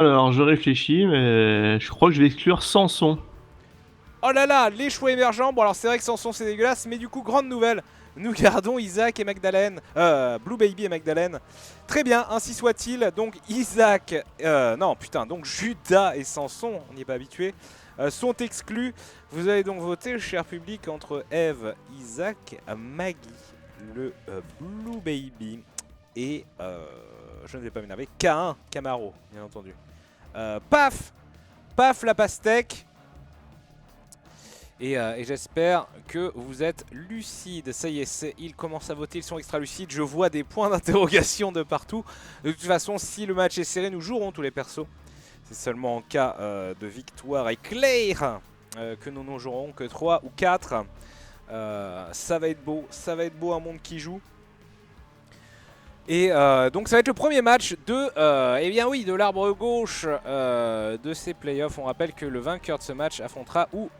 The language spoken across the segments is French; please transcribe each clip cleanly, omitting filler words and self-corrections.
Alors, je réfléchis, mais je crois que je vais exclure Samson. Oh là là, les choix émergents. Bon alors c'est vrai que Samson c'est dégueulasse, mais du coup grande nouvelle. Nous gardons Isaac et Magdalene, Blue Baby et Magdalene. Très bien, ainsi soit-il. Donc Isaac, non putain, donc Judas et Samson, on n'y est pas habitué, sont exclus. Vous allez donc voter, cher public, entre Eve, Isaac, Maggie, le Blue Baby et, je ne vais pas m'énerver, K1, Camaro, bien entendu. Paf, paf la pastèque. Et j'espère que vous êtes lucides. Ça y est, ils commencent à voter, ils sont extra lucides. Je vois des points d'interrogation de partout. De toute façon, si le match est serré, nous jouerons tous les persos. C'est seulement en cas de victoire éclair que nous n'en jouerons que 3 ou 4. Ça va être beau un monde qui joue. Et donc ça va être le premier match de, eh bien oui, de l'arbre gauche de ces playoffs. On rappelle que le vainqueur de ce match affrontera ou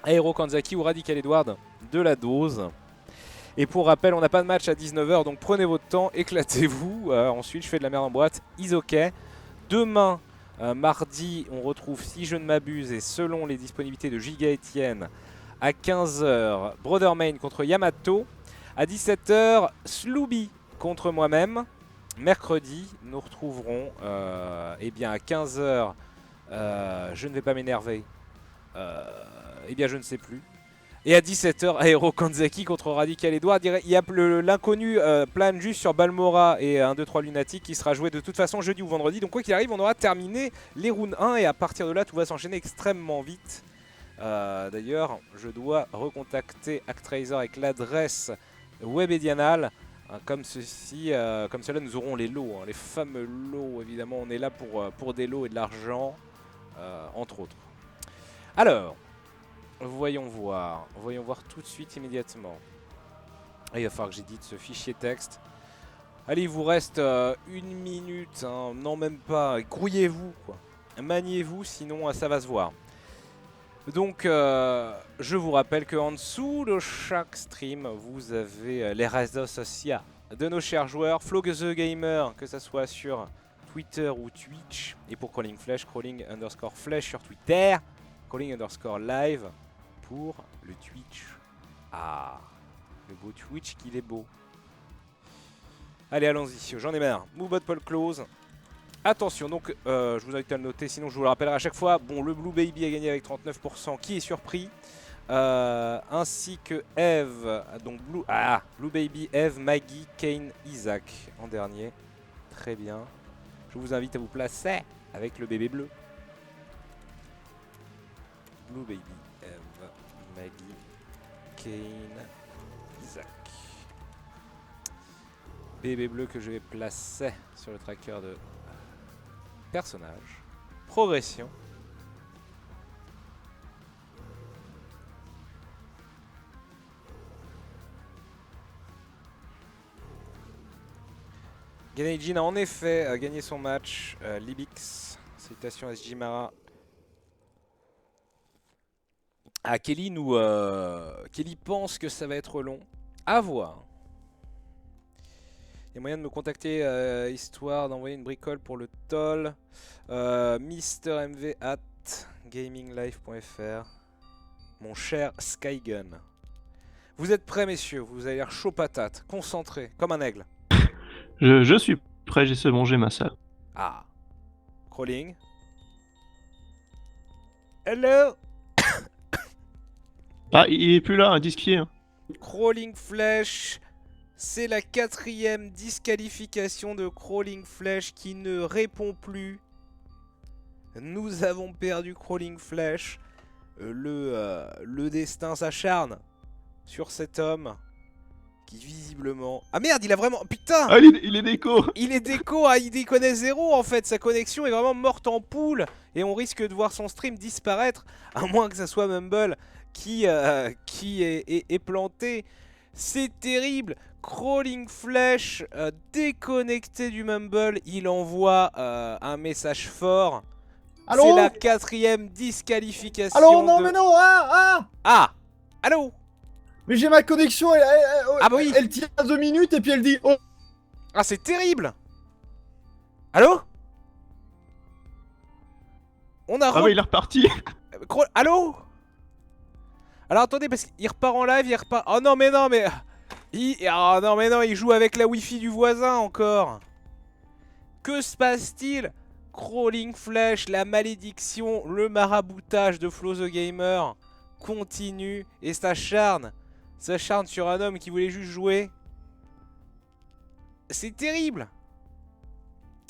Aero Kanzaki ou Radical Edward de la dose. Et pour rappel, on n'a pas de match à 19 h, donc prenez votre temps, éclatez-vous. Ensuite, je fais de la merde en boîte, is ok. Demain, mardi, on retrouve, si je ne m'abuse, et selon les disponibilités de Giga Etienne, à 15 h, Brother Main contre Yamato. À 17 h, Slooby contre moi-même. Mercredi, nous retrouverons eh bien à 15 h, je ne vais pas m'énerver. Eh bien je ne sais plus. Et à 17 h, Aero Kanzaki contre Radical Edward. Il y a l'inconnu plane juste sur Balmora et 1, 2, 3 Lunatic qui sera joué de toute façon jeudi ou vendredi. Donc quoi qu'il arrive, on aura terminé les rounds 1 et à partir de là, tout va s'enchaîner extrêmement vite. D'ailleurs, je dois recontacter Actraiser avec l'adresse Webedianal. Comme ceci, comme cela, nous aurons les lots, les fameux lots. Évidemment, on est là pour des lots et de l'argent, entre autres. Alors, voyons voir tout de suite immédiatement. Il va falloir que j'édite ce fichier texte. Allez, il vous reste 1 minute, hein. Non même pas, grouillez-vous quoi. Maniez-vous, sinon ça va se voir. Donc je vous rappelle qu'en dessous de chaque stream, vous avez les réseaux sociaux de nos chers joueurs, Flo the Gamer, que ce soit sur Twitter ou Twitch. Et pour Crawling Flash, Crawling_Flash sur Twitter, Crawling_Live pour le Twitch. Ah, le beau Twitch qu'il est beau. Allez, allons-y, j'en ai marre. Move bot poll close. Attention, donc je vous invite à le noter, sinon je vous le rappellerai à chaque fois. Bon, le Blue Baby a gagné avec 39%, qui est surpris. Ainsi que Eve, donc Blue Baby, Eve, Maggie, Kane, Isaac en dernier. Très bien. Je vous invite à vous placer avec le bébé bleu. Blue Baby, Eve, Maggie, Kane, Isaac. Bébé bleu que je vais placer sur le tracker de personnage. Progression. Ganejin a en effet gagné son match. Libix, salutations à Sjimara. Ah, Kelly Kelly pense que ça va être long. À voir. Il y a moyen de me contacter histoire d'envoyer une bricole pour le toll. MrMV@gaminglife.fr. Mon cher Skygun. Vous êtes prêts, messieurs? Vous avez l'air chaud patate, concentré, comme un aigle. Je suis prêt, j'ai mangé ma salle. Ah. Crawling. Hello. Ah, il est plus là, un disquier. Hein. Crawling Flash. C'est la 4e disqualification de Crawling Flash qui ne répond plus. Nous avons perdu Crawling Flash. Le destin s'acharne sur cet homme qui visiblement... Ah merde, il a vraiment... Putain. Ah, il est déco. Il est déco, il déconne zéro en fait. Sa connexion est vraiment morte en poule. Et on risque de voir son stream disparaître. À moins que ça soit Mumble qui est planté. C'est terrible. Crawling Flash déconnecté du Mumble. Il envoie un message fort. C'est la 4e disqualification. Allô, non, mais non, Ah, allô. Mais j'ai ma connexion, Ah bah oui. elle tient 2 minutes et puis elle dit oh. Ah, c'est terrible. Allô. On a Ah bah il est reparti. Allô? Alors attendez, parce qu'il repart en live, il repart... Oh non mais non mais... Oh non mais non, il joue avec la wifi du voisin encore. Que se passe-t-il? Crawling Flash, la malédiction, le maraboutage de Flo the Gamer continue et s'acharne sur un homme qui voulait juste jouer. C'est terrible.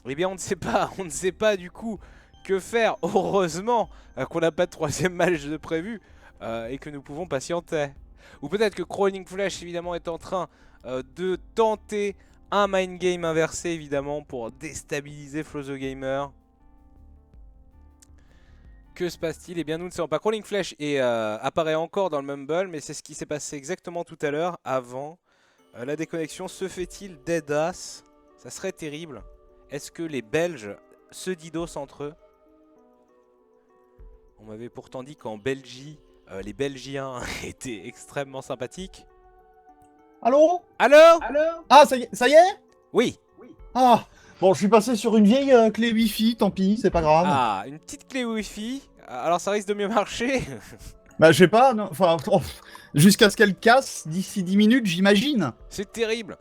Eh bien on ne sait pas du coup que faire. Heureusement qu'on n'a pas de troisième match de prévu et que nous pouvons patienter. Ou peut-être que Crawling Flash évidemment est en train de tenter un mind game inversé évidemment pour déstabiliser Flo the Gamer. Que se passe-t-il? Eh bien nous ne savons pas. Crawling Flash apparaît encore dans le Mumble, mais c'est ce qui s'est passé exactement tout à l'heure avant la déconnexion. Se fait-il deadass? Ça serait terrible. Est-ce que les Belges se didos entre eux? On m'avait pourtant dit qu'en Belgique, les Belgiens étaient extrêmement sympathiques. Allô? Allô? Ah, ça y est? Oui. Ah, bon, je suis passé sur une vieille clé Wi-Fi, tant pis, c'est pas grave. Ah, une petite clé Wi-Fi. Alors ça risque de mieux marcher. Bah, je sais pas, enfin, jusqu'à ce qu'elle casse d'ici 10 minutes, j'imagine. C'est terrible.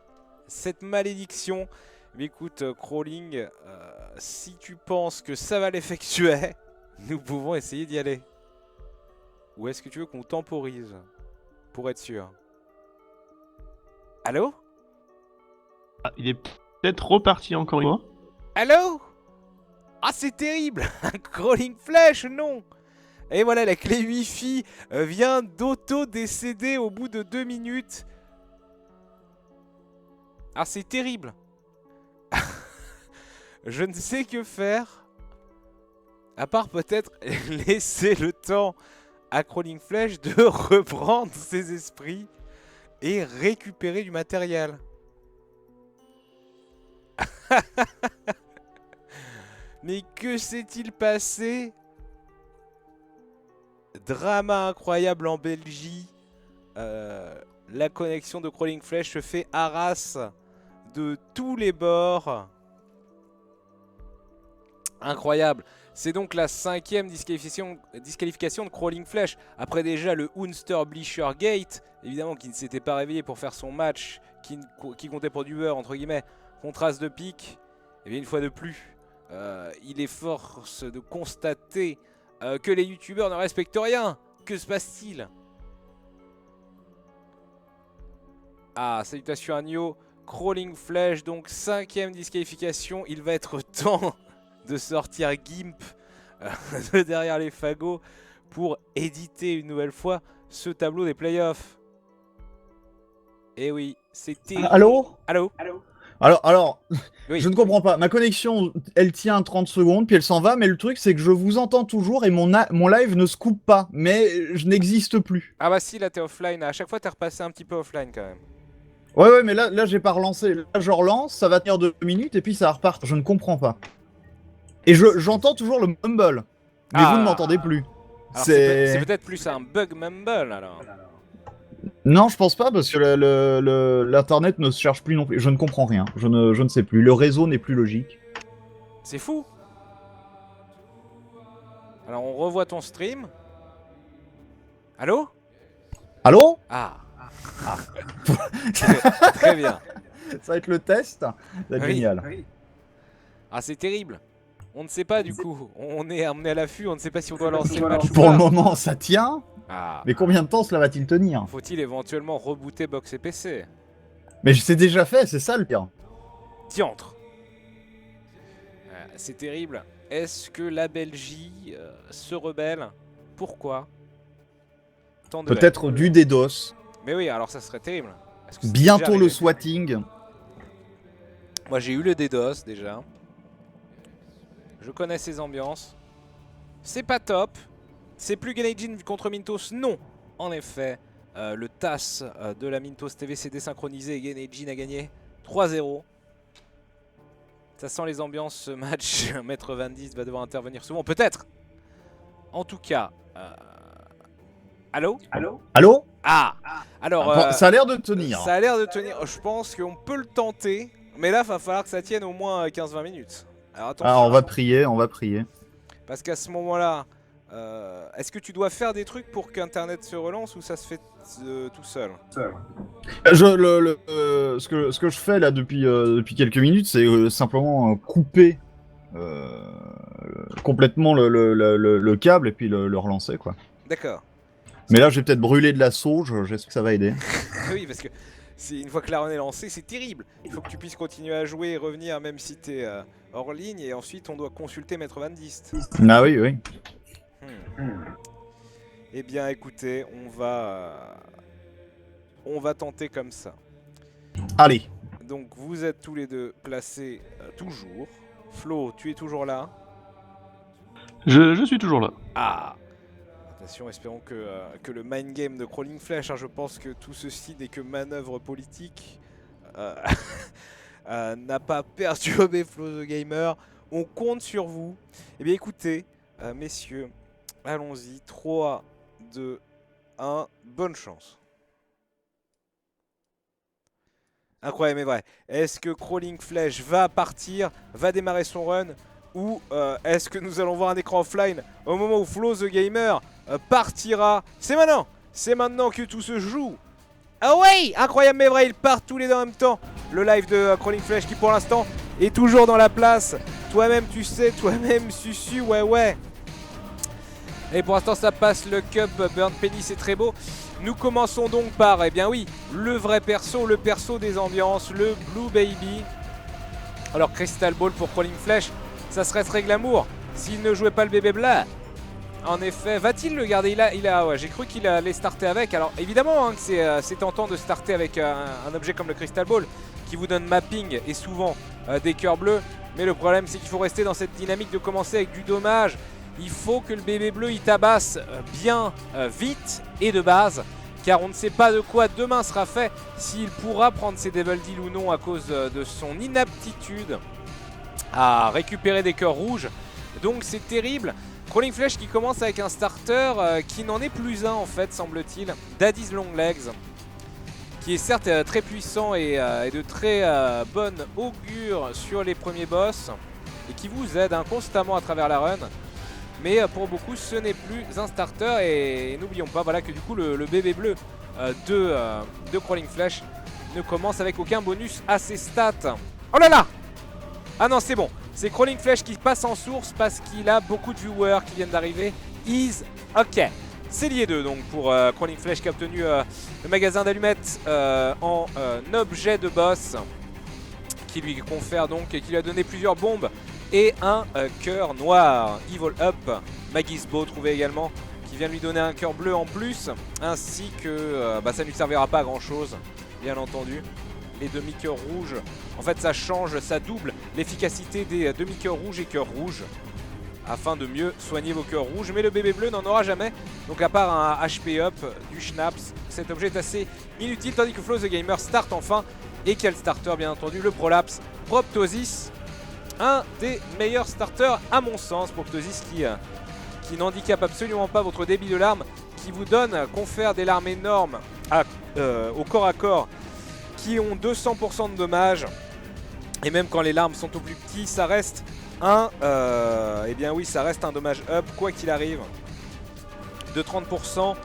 Cette malédiction. Mais écoute, Crawling, si tu penses que ça va l'effectuer, nous pouvons essayer d'y aller. Ou est-ce que tu veux qu'on temporise pour être sûr? Allô? Ah, il est peut-être reparti encore une fois. Allô? Ah, c'est terrible. Un Crawling Flash, non. Et voilà, la clé Wi-Fi vient d'auto-décéder au bout de 2 minutes. Ah, c'est terrible. Je ne sais que faire. À part peut-être laisser le temps à Crawling Flash de reprendre ses esprits et récupérer du matériel. Mais que s'est-il passé? Drama incroyable en Belgique. La connexion de Crawling Flash se fait harasse de tous les bords. Incroyable. C'est donc la 5e disqualification de Crawling Flash. Après déjà le Unster Bleacher Gate, évidemment qui ne s'était pas réveillé pour faire son match, qui comptait pour du beurre entre guillemets, contre As de pique. Et bien une fois de plus, il est force de constater que les youtubeurs ne respectent rien. Que se passe-t-il? Ah, salutations à Nio. Crawling Flash, donc 5e disqualification. Il va être temps de sortir Gimp de derrière les fagots pour éditer une nouvelle fois ce tableau des playoffs. Et oui, c'était... Allô? Allô? Alors, Oui. je ne comprends pas. Ma connexion, elle tient 30 secondes, puis elle s'en va, mais le truc, c'est que je vous entends toujours et mon live ne se coupe pas, mais je n'existe plus. Ah bah si, là t'es offline. À chaque fois t'es repassé un petit peu offline quand même. Ouais, mais là j'ai pas relancé. Là, je relance, ça va tenir 2 minutes, et puis ça repart. Je ne comprends pas. Et j'entends toujours le mumble, mais vous ne m'entendez plus. Alors c'est peut-être plus un bug mumble alors. Non, je pense pas, parce que l'internet ne se charge plus non plus. Je ne comprends rien, je ne sais plus. Le réseau n'est plus logique. C'est fou. Alors on revoit ton stream. Allô? Allô? Ah. Très bien. Ça va être le test. Ça va être Oui. génial. Ah c'est terrible. On ne sait pas du coup. On est à l'affût, on ne sait pas si on doit lancer le match ou Pour pas. le moment, ça tient. Ah. Mais combien de temps cela va-t-il tenir? Faut-il éventuellement rebooter Box et PC? Mais c'est déjà fait, c'est ça le pire. Diantre. C'est terrible. Est-ce que la Belgique se rebelle? Pourquoi? Tant de haine. Peut-être du DDoS. Mais oui, alors ça serait terrible. Est-ce que c'est Bientôt déjà le arrivé? swatting. Moi j'ai eu le DDoS déjà. Je connais ces ambiances. C'est pas top. C'est plus Genejin contre Mintos? Non. En effet, le TAS de la Mintos TV s'est désynchronisé et Genejin a gagné 3-0. Ça sent les ambiances ce match. Maître Van Dist va devoir intervenir souvent. Peut-être. En tout cas. Allô? Allô? Ah. Alors. Bon, ça a l'air de tenir. Ça a l'air de tenir. Je pense qu'on peut le tenter. Mais là, il va falloir que ça tienne au moins 15-20 minutes. Alors attention. Ah, on va prier, on va prier. Parce qu'à ce moment-là, est-ce que tu dois faire des trucs pour qu'Internet se relance ou ça se fait tout seul? Ce que je fais là depuis quelques minutes, c'est simplement couper complètement le câble et puis le relancer, quoi. D'accord. Mais là, j'ai peut-être brûlé de la sauge, j'espère que ça va aider. Oui, parce que une fois que la run est lancée, c'est terrible. Il faut que tu puisses continuer à jouer et revenir même si tu es hors ligne. Et ensuite, on doit consulter Maître Van Dist. Ah oui, oui. Eh bien, écoutez, on va tenter comme ça. Allez. Donc, vous êtes tous les deux placés toujours. Flo, tu es toujours là? Je suis toujours là. Ah! Attention, espérons que le mind game de Crawling Flash, hein, je pense que tout ceci n'est que manœuvre politique, n'a pas perturbé Flo the Gamer. On compte sur vous. Eh bien, écoutez, messieurs, allons-y. 3, 2, 1, bonne chance. Incroyable mais vrai. Est-ce que Crawling Flash va partir, va démarrer son run, ou est-ce que nous allons voir un écran offline au moment où Flo the Gamer partira? C'est maintenant que tout se joue. Ah ouais, incroyable mais vrai, ils partent tous les deux en même temps. Le live de Crawling Flash qui pour l'instant est toujours dans la place. Toi-même tu sais, toi-même Susu, ouais. Et pour l'instant ça passe le cup, Burn Penny, c'est très beau. Nous commençons donc par, eh bien oui, le vrai perso, le perso des ambiances, le Blue Baby. Alors Crystal Ball pour Crawling Flash, ça serait très glamour s'il ne jouait pas le bébé blanc. En effet, va-t-il le garder? Ouais, j'ai cru qu'il allait starter avec. Alors évidemment hein, que c'est tentant de starter avec un objet comme le Crystal Ball qui vous donne mapping et souvent des cœurs bleus. Mais le problème c'est qu'il faut rester dans cette dynamique de commencer avec du dommage. Il faut que le bébé bleu il tabasse bien vite et de base. Car on ne sait pas de quoi demain sera fait, s'il pourra prendre ses Devil Deal ou non à cause de son inaptitude à récupérer des cœurs rouges. Donc c'est terrible. Crawling Flash qui commence avec un starter qui n'en est plus un en fait semble-t-il. Daddy's Long Legs. Qui est certes très puissant et de très bonne augure sur les premiers boss. Et qui vous aide hein, constamment à travers la run. Mais pour beaucoup ce n'est plus un starter et n'oublions pas voilà, que du coup le bébé bleu de Crawling Flash ne commence avec aucun bonus à ses stats. Oh là là! Ah non c'est bon, c'est Crawling Flash qui passe en source parce qu'il a beaucoup de viewers qui viennent d'arriver. Is ok. C'est lié 2 donc pour Crawling Flash qui a obtenu le magasin d'allumettes en objet de boss qui lui confère donc et qui lui a donné plusieurs bombes et un cœur noir. Evil Up, Maggie's Bow trouvé également qui vient lui donner un cœur bleu en plus ainsi que ça ne lui servira pas à grand chose bien entendu. Les demi-cœurs rouges, en fait ça change, ça double l'efficacité des demi-cœurs rouges et cœurs rouges afin de mieux soigner vos cœurs rouges, mais le bébé bleu n'en aura jamais, donc à part un HP up, du Schnaps, cet objet est assez inutile, tandis que Flo the Gamer start enfin, et quel starter bien entendu, le Prolapse, Proptosis, un des meilleurs starters à mon sens, Proptosis qui n'handicape absolument pas votre débit de larmes, qui vous confère des larmes énormes au corps à corps, qui ont 200% de dommages, et même quand les larmes sont au plus petit, ça reste eh bien oui, ça reste un dommage up, quoi qu'il arrive, de 30%.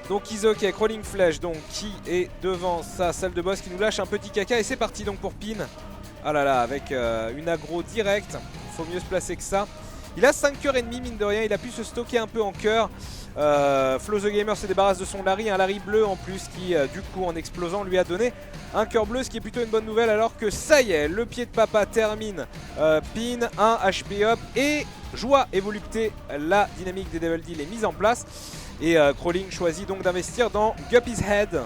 Donc Izok avec Crawling Flash donc, qui est devant sa salle de boss, qui nous lâche un petit caca, et c'est parti donc pour Pin. Ah là là, avec une aggro directe, il faut mieux se placer que ça. Il a 5 cœurs et demi mine de rien, il a pu se stocker un peu en cœur. Flo the Gamer se débarrasse de son Larry, un Larry bleu en plus qui du coup en explosant lui a donné un cœur bleu, ce qui est plutôt une bonne nouvelle alors que ça y est, le pied de papa termine Pin, un HP up et joie et volupté, la dynamique des Devil Deal est mise en place et Crawling choisit donc d'investir dans Guppy's Head.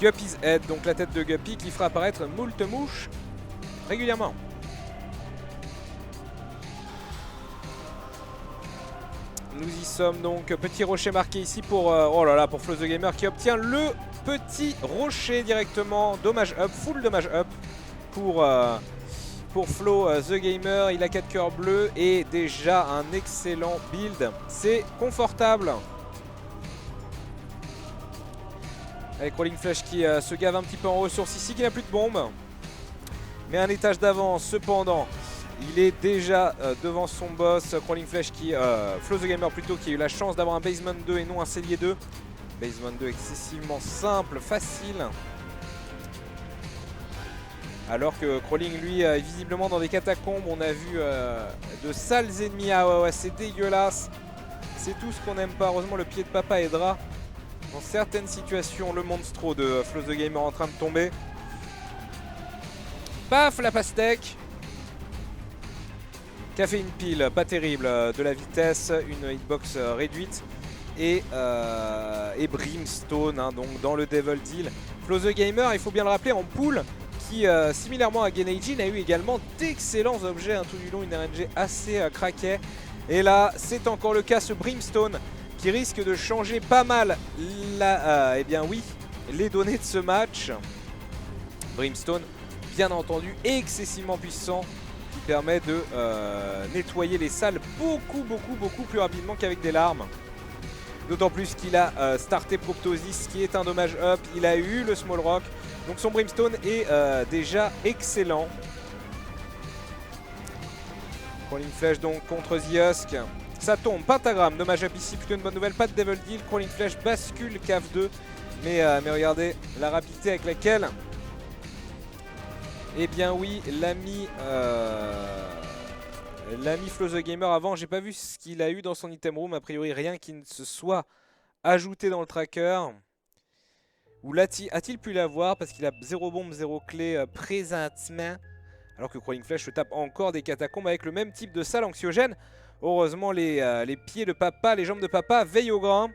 Guppy's Head, donc la tête de Guppy qui fera apparaître moult mouches régulièrement. Nous y sommes donc, petit rocher marqué ici pour, oh là là, pour Flo the Gamer qui obtient le petit rocher directement, dommage up, full dommage up pour Flo the Gamer. Il a 4 cœurs bleus et déjà un excellent build, c'est confortable. Avec Crawling Flash qui se gave un petit peu en ressources ici, qui n'a plus de bombes. Mais un étage d'avance cependant Il est déjà devant son boss, Crawling Flash Flow the Gamer plutôt, qui a eu la chance d'avoir un Basement 2 et non un Cellier 2. Basement 2 excessivement simple, facile. Alors que Crawling lui est visiblement dans des catacombes. On a vu de sales ennemis, ah ouais, c'est dégueulasse. C'est tout ce qu'on n'aime pas. Heureusement le pied de papa aidera dans certaines situations. Le monstro de Flow the Gamer en train de tomber. Paf, la pastèque. Caféine pile, pas terrible, de la vitesse, une hitbox réduite. Et Brimstone, hein, donc dans le Devil Deal. Flow the Gamer, il faut bien le rappeler, en pool, qui similairement à Genei-Jin a eu également d'excellents objets, hein, tout du long, une RNG assez craquée. Et là, c'est encore le cas, ce Brimstone, qui risque de changer pas mal eh bien oui, les données de ce match. Brimstone, bien entendu, excessivement puissant, qui permet de nettoyer les salles beaucoup plus rapidement qu'avec des larmes. D'autant plus qu'il a starté Proptosis, qui est un dommage up. Il a eu le Small Rock. Donc son Brimstone est déjà excellent. Crawling Flash donc contre The Husk. Ça tombe, Pentagram, dommage up ici, plutôt une bonne nouvelle. Pas de Devil Deal, Crawling Flash bascule Cave 2. Mais regardez la rapidité avec laquelle... Eh bien oui, l'ami Flow the Gamer avant, j'ai pas vu ce qu'il a eu dans son item room, a priori rien qui ne se soit ajouté dans le tracker. Ou a-t-il pu l'avoir parce qu'il a 0 bombe, 0 clé présentement. Alors que Crawling Flash se tape encore des catacombes avec le même type de salle anxiogène. Heureusement les pieds de papa, les jambes de papa veillent au grain.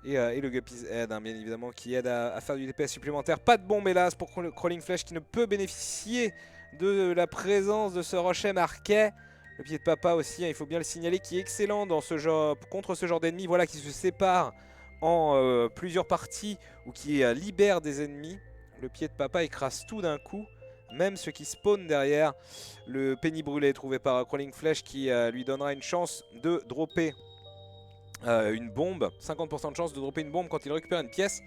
Et le Guppy's Head, hein, bien évidemment, qui aide à faire du DPS supplémentaire. Pas de bombe hélas pour Crawling Flash qui ne peut bénéficier de la présence de ce Rochet marquet. Le pied de papa aussi, hein, il faut bien le signaler, qui est excellent dans ce genre, contre ce genre d'ennemis, voilà, qui se sépare en plusieurs parties ou qui libère des ennemis. Le pied de papa écrase tout d'un coup, même ceux qui spawnent derrière. Le Penny brûlé trouvé par Crawling Flash qui lui donnera une chance de dropper une bombe, 50% de chance de dropper une bombe quand il récupère une pièce.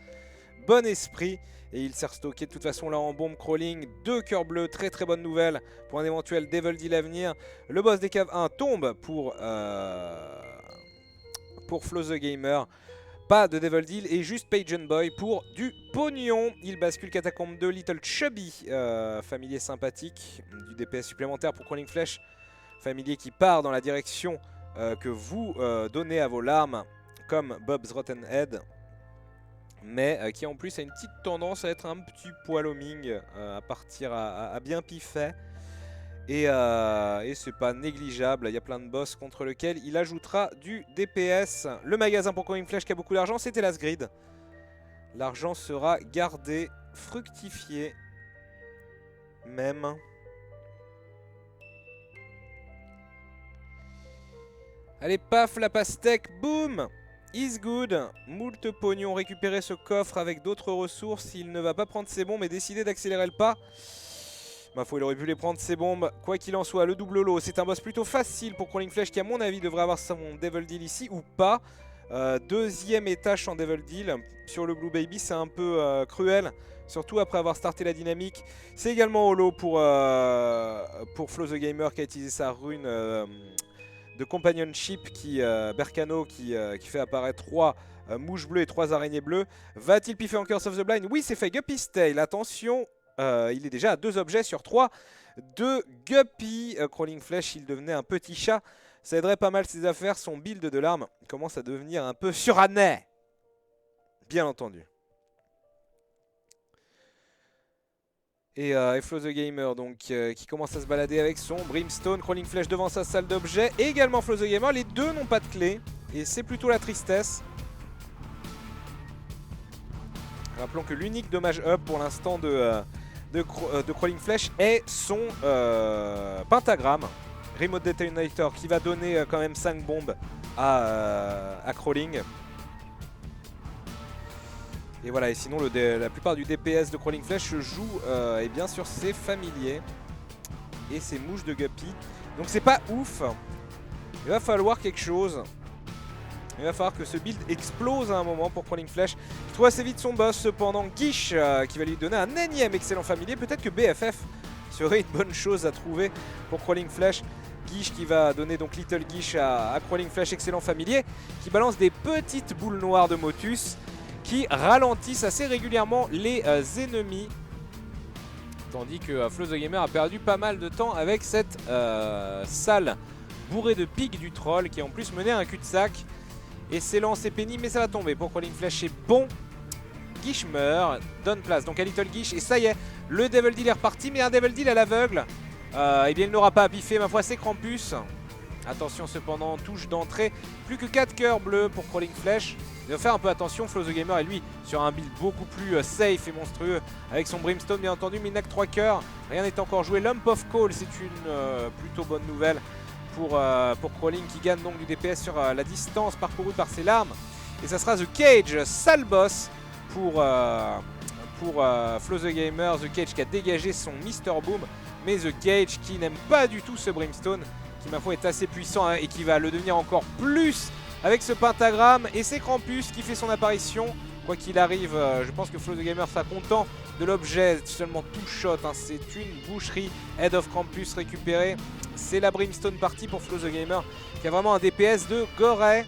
Bon esprit. Et il s'est restocké de toute façon là en bombe. Crawling, 2 cœurs bleus, très bonne nouvelle pour un éventuel Devil Deal à venir. Le boss des caves 1 tombe pour Flow the Gamer. Pas de Devil Deal et juste Page Boy pour du pognon. Il bascule Catacombe 2, Little Chubby, familier sympathique, du DPS supplémentaire pour Crawling Flash. Familier qui part dans la direction que vous donnez à vos larmes, comme Bob's Rotten Head, mais qui en plus a une petite tendance à être un petit poil homing, à partir à bien piffer, et c'est pas négligeable. Il y a plein de boss contre lesquels il ajoutera du DPS. Le magasin pour Crawling Flash qui a beaucoup d'argent, c'était Last Grid. L'argent sera gardé, fructifié même. Allez, paf, la pastèque, boum! Is good. Moult pognon, récupérer ce coffre avec d'autres ressources. Il ne va pas prendre ses bombes et décider d'accélérer le pas. Ma foi, il aurait pu les prendre ses bombes. Quoi qu'il en soit, le double lot, c'est un boss plutôt facile pour Crawling Flash qui, à mon avis, devrait avoir son Devil Deal ici ou pas. Deuxième étage en Devil Deal. Sur le Blue Baby, c'est un peu cruel. Surtout après avoir starté la dynamique. C'est également holo pour Flow the Gamer qui a utilisé sa rune de companionship, Berkano, qui fait apparaître 3 mouches bleues et 3 araignées bleues. Va-t-il piffer en Curse of the Blind? Oui, c'est fait. Guppy's Tail, attention, il est déjà à 2 objets sur 3 de Guppy. Crawling Flash, il devenait un petit chat. Ça aiderait pas mal ses affaires. Son build de l'arme commence à devenir un peu suranné. Bien entendu. Et Flow the Gamer donc, qui commence à se balader avec son Brimstone. Crawling Flash devant sa salle d'objets. Et également Flow the Gamer. Les deux n'ont pas de clé. Et c'est plutôt la tristesse. Rappelons que l'unique dommage up pour l'instant de Crawling Flash est son pentagramme. Remote Detonator qui va donner quand même 5 bombes à Crawling. Et voilà, et sinon la plupart du DPS de Crawling Flash se joue et bien sur ses familiers et ses mouches de Guppy. Donc c'est pas ouf. Il va falloir quelque chose. Il va falloir que ce build explose à un moment pour Crawling Flash. Il trouve assez vite son boss, cependant Guiche qui va lui donner un énième excellent familier. Peut-être que BFF serait une bonne chose à trouver pour Crawling Flash. Guiche qui va donner donc Little Guiche à Crawling Flash, excellent familier, qui balance des petites boules noires de Motus qui ralentissent assez régulièrement les ennemis. Tandis que Flow the Gamer a perdu pas mal de temps avec cette salle bourrée de pics du troll qui en plus menait à un cul-de-sac. Et c'est lent, c'est pénible, mais ça va tomber pour Crawling Flash, c'est bon. Guiche meurt, donne place donc à Little Guiche, et ça y est, le Devil Deal est reparti, mais un Devil Deal à l'aveugle. Eh bien il n'aura pas à piffer, ma foi c'est Krampus. Attention cependant, touche d'entrée, plus que 4 cœurs bleus pour Crawling Flash. Il va faire un peu attention, Flow the Gamer est lui sur un build beaucoup plus safe et monstrueux avec son Brimstone bien entendu, mais il n'a que 3 cœurs, rien n'est encore joué. Lump of Coal, c'est une plutôt bonne nouvelle pour Crawling qui gagne donc du DPS sur la distance parcourue par ses larmes. Et ça sera The Cage, sale boss pour Flow the Gamer. The Cage qui a dégagé son Mr Boom, mais The Cage qui n'aime pas du tout ce Brimstone, qui ma foi est assez puissant hein, et qui va le devenir encore plus avec ce pentagramme. Et c'est Krampus qui fait son apparition. Quoi qu'il arrive, je pense que Flow the Gamer sera content de l'objet, seulement two shot, hein, c'est une boucherie. Head of Krampus récupéré, c'est la Brimstone partie pour Flow the Gamer qui a vraiment un DPS de Goret.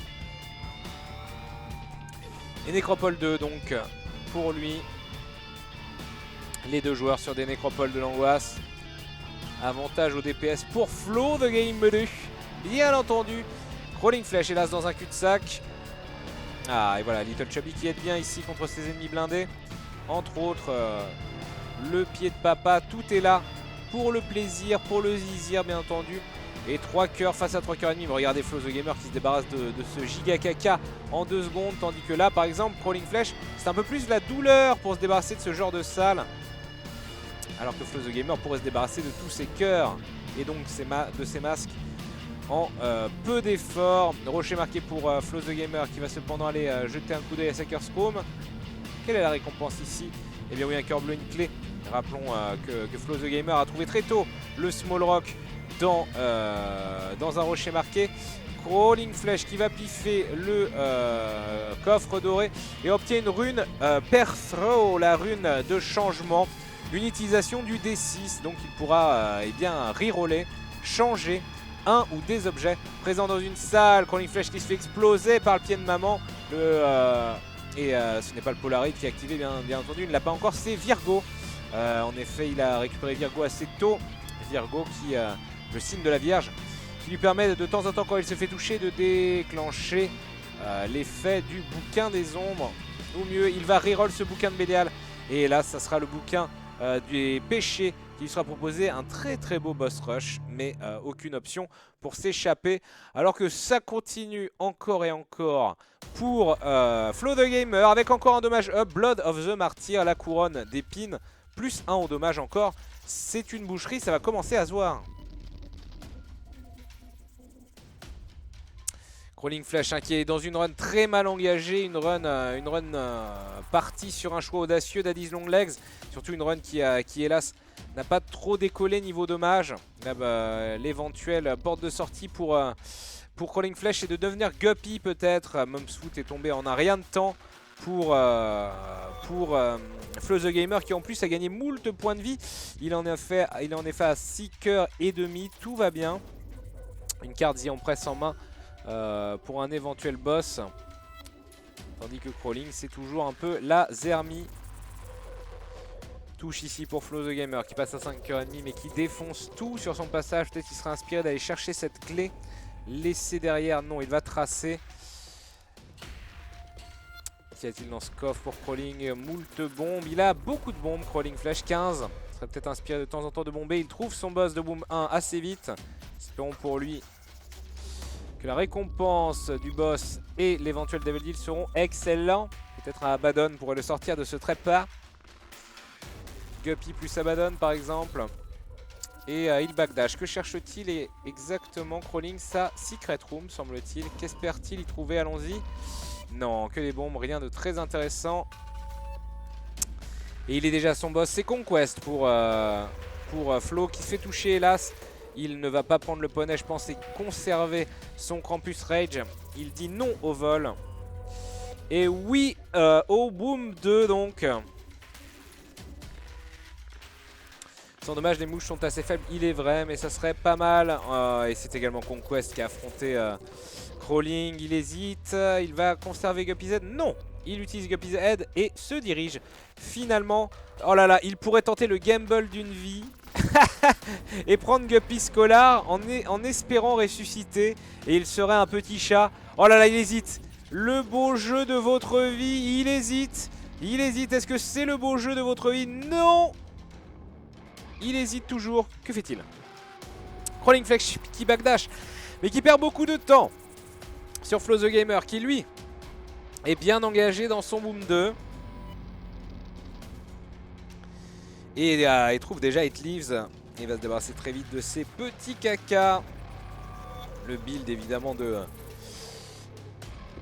Et Nécropole 2 donc pour lui. Les deux joueurs sur des Nécropoles de l'angoisse. Avantage au DPS pour Flow the Gamer, bien entendu. Crawling Flash hélas dans un cul-de-sac. Ah et voilà, Little Chubby qui aide bien ici contre ses ennemis blindés. Entre autres, le pied de papa, tout est là pour le plaisir, pour le zizir bien entendu. Et 3 cœurs face à 3 cœurs et demi. Regardez Flow the Gamer qui se débarrasse de ce giga caca en 2 secondes. Tandis que là par exemple, Crawling Flash, c'est un peu plus la douleur pour se débarrasser de ce genre de salle. Alors que Flow the Gamer pourrait se débarrasser de tous ses cœurs et donc de ses masques en peu d'efforts. Rocher marqué pour Flow the Gamer qui va cependant aller jeter un coup d'œil à sa Curse Chrome. Quelle est la récompense ici? Eh bien oui, un cœur bleu, une clé. Rappelons que Flow the Gamer a trouvé très tôt le Small Rock dans un rocher marqué. Crawling Flash qui va piffer le coffre doré et obtient une rune Perthrow, la rune de changement. Une utilisation du D6, donc il pourra eh bien reroller, changer un ou des objets présents dans une salle. Crawling Flash qui se fait exploser par le pied de maman. Ce n'est pas le Polaroid qui est activé bien entendu, il ne l'a pas encore, c'est Virgo. En effet il a récupéré Virgo assez tôt. Virgo qui, le signe de la Vierge, qui lui permet de temps en temps quand il se fait toucher de déclencher l'effet du bouquin des ombres. Ou mieux, il va reroll ce bouquin de Bélial. Et là ça sera le bouquin des péchés qui lui sera proposé, un très très beau boss rush, mais aucune option pour s'échapper. Alors que ça continue encore et encore pour Flow the Gamer avec encore un dommage up, Blood of the Martyr, la couronne d'épines, plus 1 au dommage encore. C'est une boucherie, ça va commencer à se voir. Crawling Flash hein, qui est dans une run très mal engagée, une run partie sur un choix audacieux d'Addy's Long Legs, surtout une run qui hélas n'a pas trop décollé niveau dommage. L'éventuelle porte de sortie pour Crawling Flash c'est de devenir Guppy peut-être. Mumsfoot est tombé en un rien de temps pour Flow the Gamer qui en plus a gagné moult points de vie. Il en est fait à 6 cœurs et demi, tout va bien. Une carte Zion presse en main pour un éventuel boss. Tandis que Crawling c'est toujours un peu la zermie. Touche ici pour Flow the Gamer qui passe à 5 cœurs et demi mais qui défonce tout sur son passage. Peut-être qu'il sera inspiré d'aller chercher cette clé laissée derrière. Non, il va tracer. Qu'y a-t-il dans ce coffre pour Crawling? Moult bombes. Il a beaucoup de bombes, Crawling Flash 15. Il serait peut-être inspiré de temps en temps de bomber. Il trouve son boss de boom 1 assez vite. Espérons pour lui que la récompense du boss et l'éventuel Devil Deal seront excellents. Peut-être un Abaddon pourrait le sortir de ce trépas. Guppy plus Abaddon par exemple. Et il backdash. Que cherche-t-il exactement Crawling? Sa Secret Room semble-t-il. Qu'espère-t-il y trouver? Allons-y. Non, que des bombes, rien de très intéressant. Et il est déjà son boss. C'est Conquest pour Flow qui se fait toucher hélas. Il ne va pas prendre le poney je pense et conserver son Krampus Rage. Il dit non au vol. Et oui au boom 2 donc. Sans dommage, les mouches sont assez faibles, il est vrai, mais ça serait pas mal. Et c'est également Conquest qui a affronté Crawling. Il hésite, il va conserver Guppy Z. Non, il utilise Guppy Z et se dirige finalement. Oh là là, il pourrait tenter le gamble d'une vie. Et prendre Guppy Scholar en espérant ressusciter. Et il serait un petit chat. Oh là là, il hésite. Le beau jeu de votre vie, il hésite. Il hésite, est-ce que c'est le beau jeu de votre vie? Non. Il hésite toujours. Que fait-il? Crawling Flex qui backdash, mais qui perd beaucoup de temps sur Flo the Gamer, qui lui est bien engagé dans son boom 2. Et il trouve déjà It Leaves. Il va se débarrasser très vite de ses petits caca. Le build évidemment de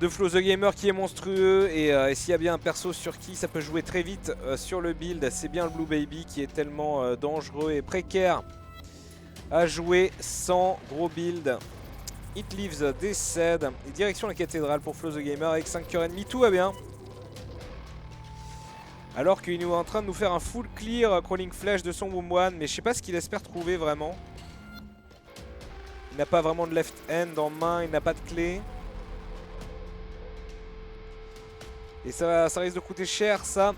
Flo the Gamer qui est monstrueux. Et s'il y a bien un perso sur qui ça peut jouer très vite sur le build, c'est bien le Blue Baby qui est tellement dangereux et précaire à jouer sans gros build. It Leaves décède. Et direction la cathédrale pour Flo the Gamer avec 5 cœurs ennemis. Tout va bien. Alors qu'il est en train de nous faire un full clear Crawling Flash de son Boom 1. Mais je sais pas ce qu'il espère trouver vraiment. Il n'a pas vraiment de left hand en main. Il n'a pas de clé. Et ça risque de coûter cher ça.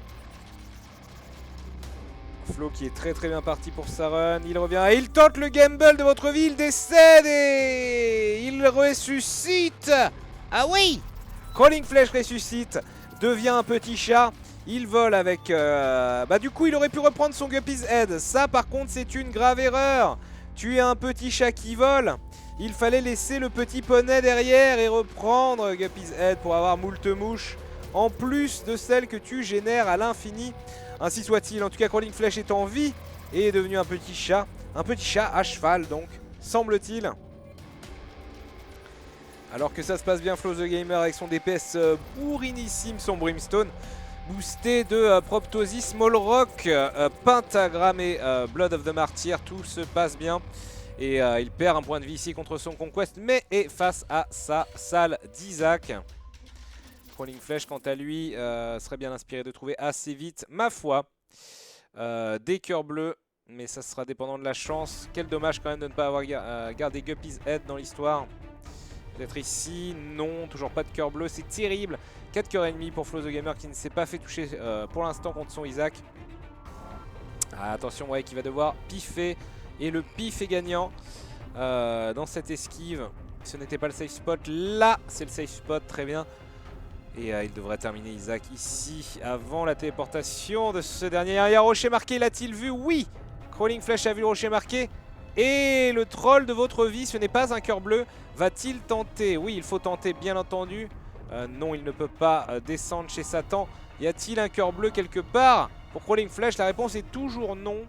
Flo qui est très bien parti pour sa run. Il revient et il tente le gamble de votre vie. Il décède et il ressuscite. Ah oui, Crawling Flash ressuscite. Devient un petit chat. Il vole avec... du coup il aurait pu reprendre son Guppy's Head. Ça par contre c'est une grave erreur. Tu es un petit chat qui vole. Il fallait laisser le petit poney derrière et reprendre Guppy's Head pour avoir moult mouches. En plus de celles que tu génères à l'infini. Ainsi soit-il. En tout cas, Crawling Flash est en vie et est devenu un petit chat. Un petit chat à cheval, donc, semble-t-il. Alors que ça se passe bien, Flo the Gamer avec son DPS bourrinissime, son Brimstone. Boosté de Proptosis, Small Rock, Pentagram et Blood of the Martyr. Tout se passe bien. Et il perd un point de vie ici contre son Conquest, mais est face à sa salle d'Isaac. Crawling Flash, quant à lui, serait bien inspiré de trouver assez vite, ma foi, des cœurs bleus. Mais ça sera dépendant de la chance. Quel dommage quand même de ne pas avoir gardé Guppy's Head dans l'histoire. Peut-être ici, non, toujours pas de cœur bleu, c'est terrible. 4 cœurs ennemis pour Flo the Gamer qui ne s'est pas fait toucher pour l'instant contre son Isaac. Ah, attention, ouais, qui va devoir piffer. Et le pif est gagnant dans cette esquive. Ce n'était pas le safe spot, là c'est le safe spot, très bien. Et il devrait terminer Isaac ici avant la téléportation de ce dernier. Il y a un rocher marqué, l'a-t-il vu? Oui, Crawling Flash a vu le rocher marqué. Et le troll de votre vie, ce n'est pas un cœur bleu. Va-t-il tenter? Oui, il faut tenter, bien entendu. Non, il ne peut pas descendre chez Satan. Y a-t-il un cœur bleu quelque part pour Crawling Flash? La réponse est toujours non.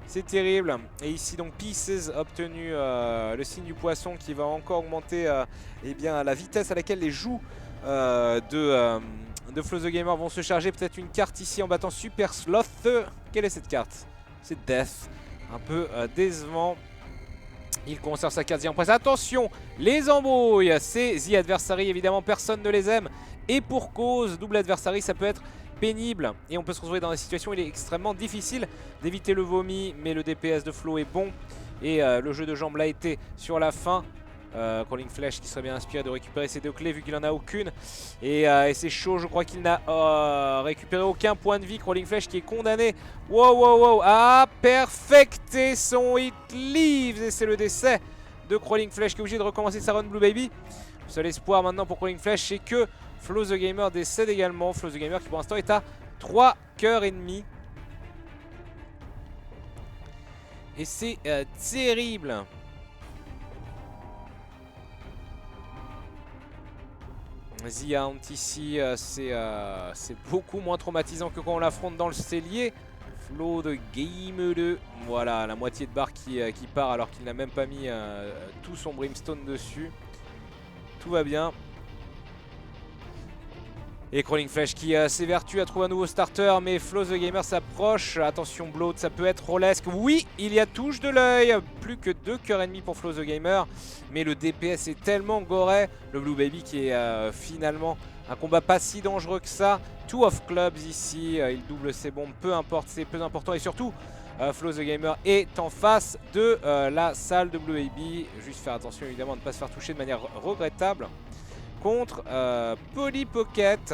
C'est terrible. Et ici donc Pieces obtenu le signe du poisson qui va encore augmenter eh bien, la vitesse à laquelle les joues de Flo the Gamer vont se charger. Peut-être une carte ici en battant Super Sloth. Quelle est cette carte? C'est Death. Un peu décevant. Il conserve sa carte en presse. Attention, les embrouilles. C'est The Adversary. Évidemment, personne ne les aime. Et pour cause, double Adversary, ça peut être pénible. Et on peut se retrouver dans des situations où il est extrêmement difficile d'éviter le vomi. Mais le DPS de Flo est bon. Et le jeu de jambes l'a été sur la fin. Crawling Flash qui serait bien inspiré de récupérer ses 2 clés vu qu'il n'en a aucune. Et c'est chaud, je crois qu'il n'a récupéré aucun point de vie. Crawling Flash qui est condamné. Wow, à perfecter son It Leaves. Et c'est le décès de Crawling Flash qui est obligé de recommencer sa run Blue Baby. Le seul espoir maintenant pour Crawling Flash, c'est que Flo the Gamer décède également. Flo the Gamer qui pour l'instant est à 3 cœurs ennemis. Et c'est terrible. The Hunt ici, c'est beaucoup moins traumatisant que quand on l'affronte dans le cellier. Flo de Game 2. Voilà, la moitié de barre qui part alors qu'il n'a même pas mis tout son Brimstone dessus. Tout va bien. Et Crawling Flash qui s'évertue à trouver un nouveau starter, mais Flo the Gamer s'approche. Attention, Bloat, ça peut être Rolesque. Oui, il y a touche de l'œil. Plus que 2 cœurs et demi pour Flo the Gamer. Mais le DPS est tellement goré. Le Blue Baby qui est finalement un combat pas si dangereux que ça. 2 of clubs ici. Il double ses bombes, peu importe, c'est peu important. Et surtout, Flo the Gamer est en face de la salle de Blue Baby. Juste faire attention évidemment à ne pas se faire toucher de manière regrettable. Contre Polly Pocket.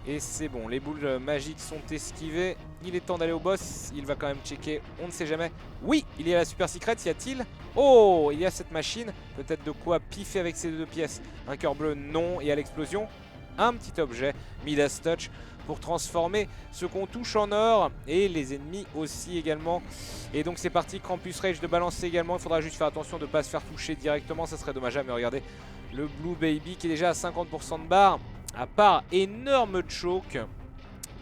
Et c'est bon, les boules magiques sont esquivées. Il est temps d'aller au boss. Il va quand même checker, on ne sait jamais. Oui, il y a la Super Secret, y a-t-il? Oh, il y a cette machine. Peut-être de quoi piffer avec ces 2 pièces. Un cœur bleu, non. Et à l'explosion, un petit objet, Midas Touch, pour transformer ce qu'on touche en or. Et les ennemis aussi également. Et donc c'est parti, Krampus Rage de balancer également. Il faudra juste faire attention de ne pas se faire toucher directement. Ça serait dommageable, mais regardez. Le Blue Baby qui est déjà à 50% de barre. À part énorme choke,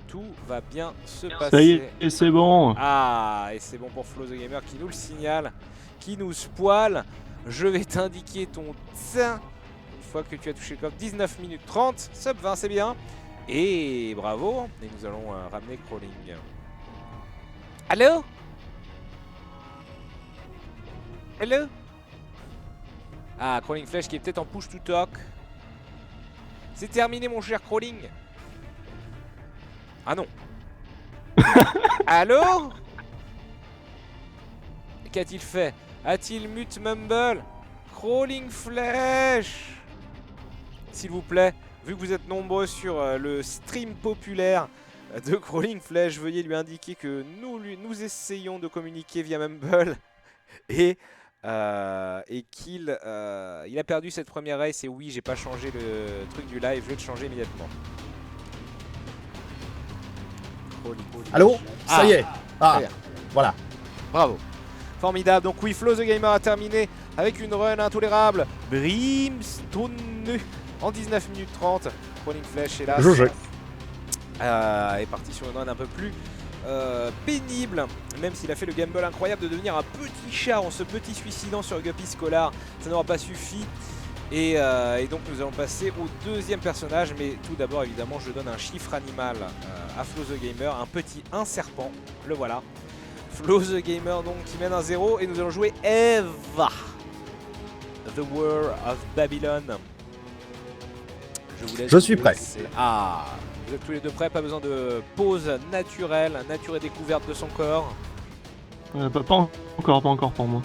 tout va bien se passer. Ça y est, c'est bon. Ah, et c'est bon pour Flo the Gamer qui nous le signale, qui nous spoile. Je vais t'indiquer ton tien une fois que tu as touché le coffre. 19 minutes 30, sub 20, c'est bien. Et bravo. Et nous allons ramener Crawling. Allô? Hello? Ah, Crawling Flash qui est peut-être en push to talk. C'est terminé mon cher Crawling. Ah non. Allô? Qu'a-t-il fait? A-t-il mute Mumble? Crawling Flash, s'il vous plaît, vu que vous êtes nombreux sur le stream populaire de Crawling Flash, veuillez lui indiquer que nous essayons de communiquer via Mumble et qu'il il a perdu cette première race. Et oui, j'ai pas changé le truc du live, je vais le changer immédiatement. Allô? Ça y est. Ah, bien. voilà. Bravo. Formidable. Donc oui, Flo the Gamer a terminé avec une run intolérable. Brimstone en 19 minutes 30. Crawling Flash, hélas, est parti sur une run un peu plus pénible, même s'il a fait le gamble incroyable de devenir un petit chat en se petit suicidant sur Guppy Scholar. Ça n'aura pas suffi. Et donc nous allons passer au deuxième personnage. Mais tout d'abord, évidemment, je donne un chiffre animal à Flo the Gamer. Un serpent, le voilà. Flo the Gamer donc qui mène 1-0. Et nous allons jouer Eva, The War of Babylon. Je vous laisse. Je suis prêt. Ah, vous êtes tous les deux prêts, pas besoin de pause naturelle, nature et découverte de son corps. Pas encore pour moi.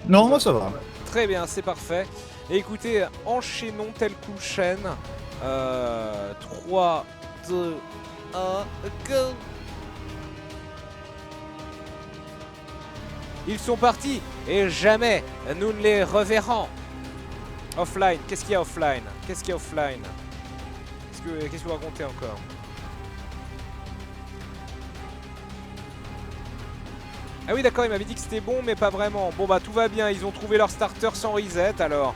Non, moi ça va. Très bien, c'est parfait. Et écoutez, enchaînons tel coup chaîne. 3, 2, 1, go! Ils sont partis et jamais nous ne les reverrons. Offline, qu'est-ce qu'il y a offline? Qu'est-ce qu'il y a offline? Qu'est-ce que vous racontez encore? Ah oui d'accord, il m'avait dit que c'était bon mais pas vraiment. Bon bah tout va bien, ils ont trouvé leur starter sans reset alors.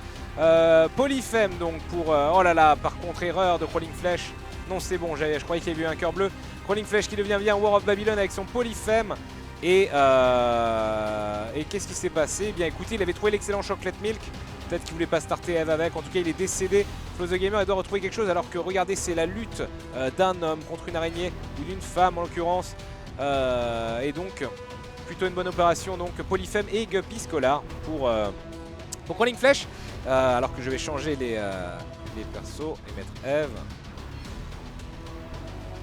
Polyfem donc pour... oh là là, par contre erreur de Crawling Flash. Non c'est bon, je croyais qu'il y avait eu un cœur bleu. Crawling Flash qui devient bien War of Babylon avec son Polyfem. Et qu'est-ce qui s'est passé? Eh bien écoutez, il avait trouvé l'excellent Chocolate Milk. Peut-être qu'il voulait pas starter Eve avec. En tout cas il est décédé. Flo the Gamer il doit retrouver quelque chose alors que regardez, c'est la lutte d'un homme contre une araignée ou d'une femme en l'occurrence. Et donc plutôt une bonne opération. Donc Polyfem et Guppy Scholar pour Crawling Flash. Alors que je vais changer les persos et mettre Eve.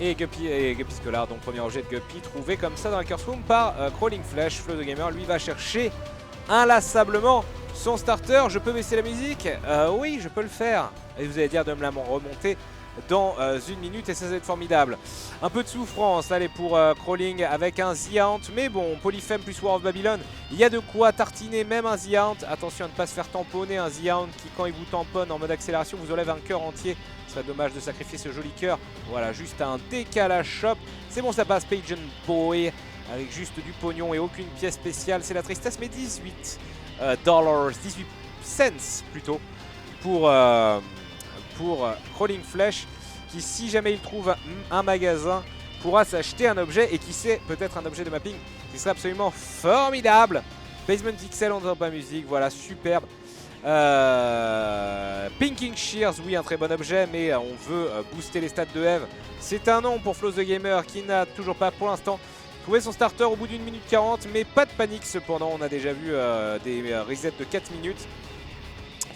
Et Guppy Scholar, donc premier objet de Guppy trouvé comme ça dans la Curse Room par Crawling Flash. Flo the Gamer lui va chercher inlassablement son starter. Je peux baisser la musique? Oui, je peux le faire. Et vous allez dire de me la remonter dans 1 minute et ça va être formidable. Un peu de souffrance, allez, pour Crawling avec un The Hunt. Mais bon, Polyfem plus War of Babylon, il y a de quoi tartiner même un The Hunt. Attention à ne pas se faire tamponner, un The Hunt qui quand il vous tamponne en mode accélération vous enlève un cœur entier. Ce serait dommage de sacrifier ce joli cœur. Voilà, juste un décalage shop. C'est bon, ça passe, Pageant Boy, avec juste du pognon et aucune pièce spéciale. C'est la tristesse, mais 18 dollars, 18 cents plutôt pour Crawling Flash, qui si jamais il trouve un magasin pourra s'acheter un objet et qui sait, peut-être un objet de mapping qui serait absolument formidable. Basement XL, on n'entend pas musique, voilà, superbe. Pinking Shears, oui, un très bon objet, mais on veut booster les stats de Eve. C'est un nom pour Flow the Gamer qui n'a toujours pas pour l'instant trouvé son starter au bout d'une minute 40, mais pas de panique cependant. On a déjà vu des resets de 4 minutes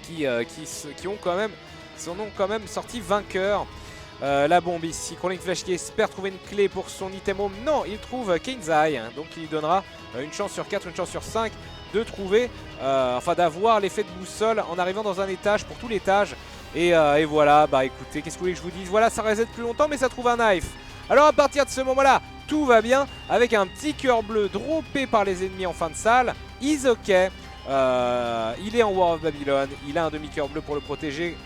qui ont quand même sorti vainqueurs. La bombe ici, Crawling Flash qui espère trouver une clé pour son item home. Non, il trouve Kane's Eye, donc il lui donnera une chance sur 4, une chance sur 5 de trouver, enfin d'avoir l'effet de boussole en arrivant dans un étage pour tout l'étage. Et voilà, bah écoutez, qu'est-ce que vous voulez que je vous dise? Voilà, ça reset plus longtemps, mais ça trouve un knife. Alors à partir de ce moment-là, tout va bien avec un petit cœur bleu droppé par les ennemis en fin de salle. He's ok. Il est en War of Babylon, il a un demi-cœur bleu pour le protéger.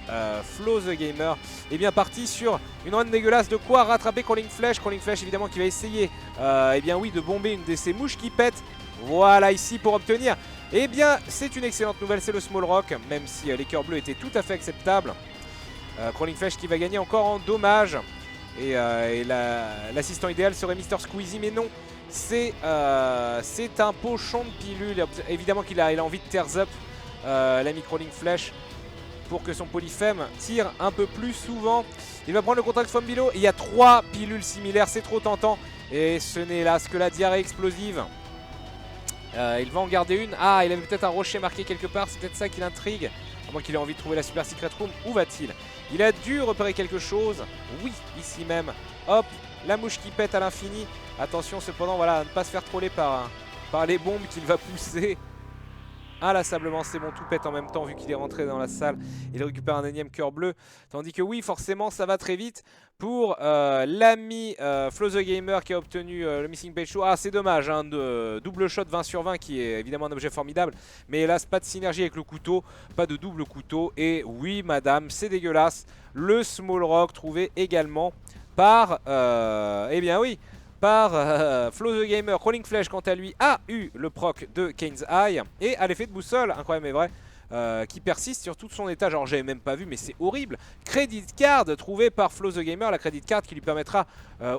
Flow the Gamer est bien parti sur une run dégueulasse. De quoi rattraper Crawling Flash. Crawling Flash évidemment qui va essayer eh bien oui, de bomber une de ces mouches qui pète. Voilà ici pour obtenir. Eh bien c'est une excellente nouvelle, c'est le Small Rock. Même si les cœurs bleus étaient tout à fait acceptables. Crawling Flash qui va gagner encore en dommage. Et l'assistant idéal serait Mr Squeezie, mais non. C'est un pochon de pilule. Évidemment qu'il a envie de tears up l'ami Crawling Flash pour que son polyphème tire un peu plus souvent. Il va prendre le contract from below. Il y a 3 pilules similaires, c'est trop tentant. Et ce n'est là que la diarrhée explosive. Il va en garder une. Ah, il avait peut-être un rocher marqué quelque part. C'est peut-être ça qui l'intrigue. À moins qu'il ait envie de trouver la super secret room. Où va-t-il? Il a dû repérer quelque chose. Oui, ici même. Hop, la mouche qui pète à l'infini. Attention cependant, voilà, à ne pas se faire troller par les bombes qu'il va pousser. Inlassablement, c'est bon, tout pète en même temps vu qu'il est rentré dans la salle. Il récupère un énième cœur bleu. Tandis que oui, forcément, ça va très vite pour l'ami Flow the Gamer qui a obtenu le Missing Page Show. Ah, c'est dommage, hein, double shot 20 sur 20 qui est évidemment un objet formidable. Mais hélas, pas de synergie avec le couteau, pas de double couteau. Et oui, madame, c'est dégueulasse. Le Small Rock trouvé également par... eh bien oui, par Flow the Gamer. Crawling Flash quant à lui a eu le proc de Kane's Eye et à l'effet de boussole, incroyable mais vrai, qui persiste sur tout son étage. Alors j'avais même pas vu mais c'est horrible. Credit card trouvé par Flow the Gamer, la credit card qui lui permettra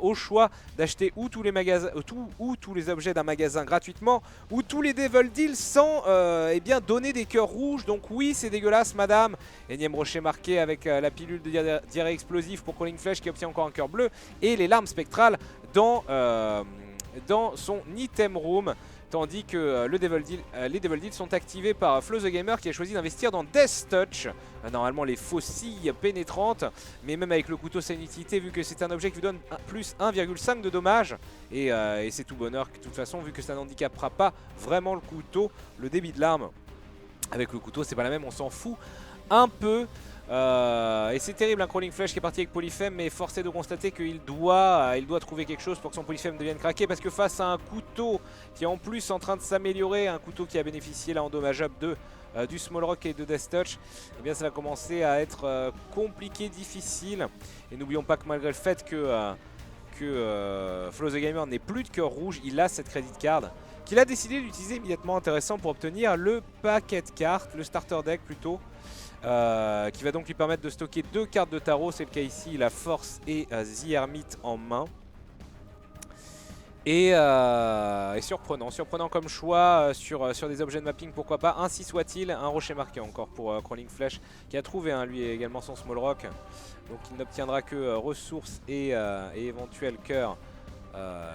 au choix d'acheter ou tous les magasins, tous les objets d'un magasin gratuitement ou tous les Devil Deals sans eh bien donner des cœurs rouges. Donc oui, c'est dégueulasse madame. Énième rocher marqué avec la pilule de diarrhée explosive pour Crawling Flash qui obtient encore un cœur bleu et les larmes spectrales dans son item room. Tandis que les Devil Deals sont activés par Flow the Gamer qui a choisi d'investir dans Death Touch. Normalement les faucilles pénétrantes. Mais même avec le couteau c'est une utilité vu que c'est un objet qui vous donne plus 1,5 de dommages. Et c'est tout bonheur de toute façon vu que ça n'handicapera pas vraiment le couteau. Le débit de l'arme avec le couteau c'est pas la même, on s'en fout un peu. Et c'est terrible un Crawling Flash qui est parti avec Polyphème, mais forcé de constater qu'il doit trouver quelque chose pour que son Polyphème devienne craqué, parce que face à un couteau qui est en plus en train de s'améliorer, un couteau qui a bénéficié là en dommageable du Small Rock et de Death Touch, eh bien ça va commencer à être compliqué, difficile. Et n'oublions pas que malgré le fait que Flow the Gamer n'ait plus de cœur rouge, il a cette credit card qu'il a décidé d'utiliser immédiatement, intéressant pour obtenir le paquet de cartes, le starter deck plutôt. Qui va donc lui permettre de stocker 2 cartes de tarot, c'est le cas ici, la Force et The Hermit en main. Et surprenant comme choix sur des objets de mapping, pourquoi pas, ainsi soit-il. Un rocher marqué encore pour Crawling Flash qui a trouvé lui également son Small Rock. Donc il n'obtiendra que ressources et éventuel cœur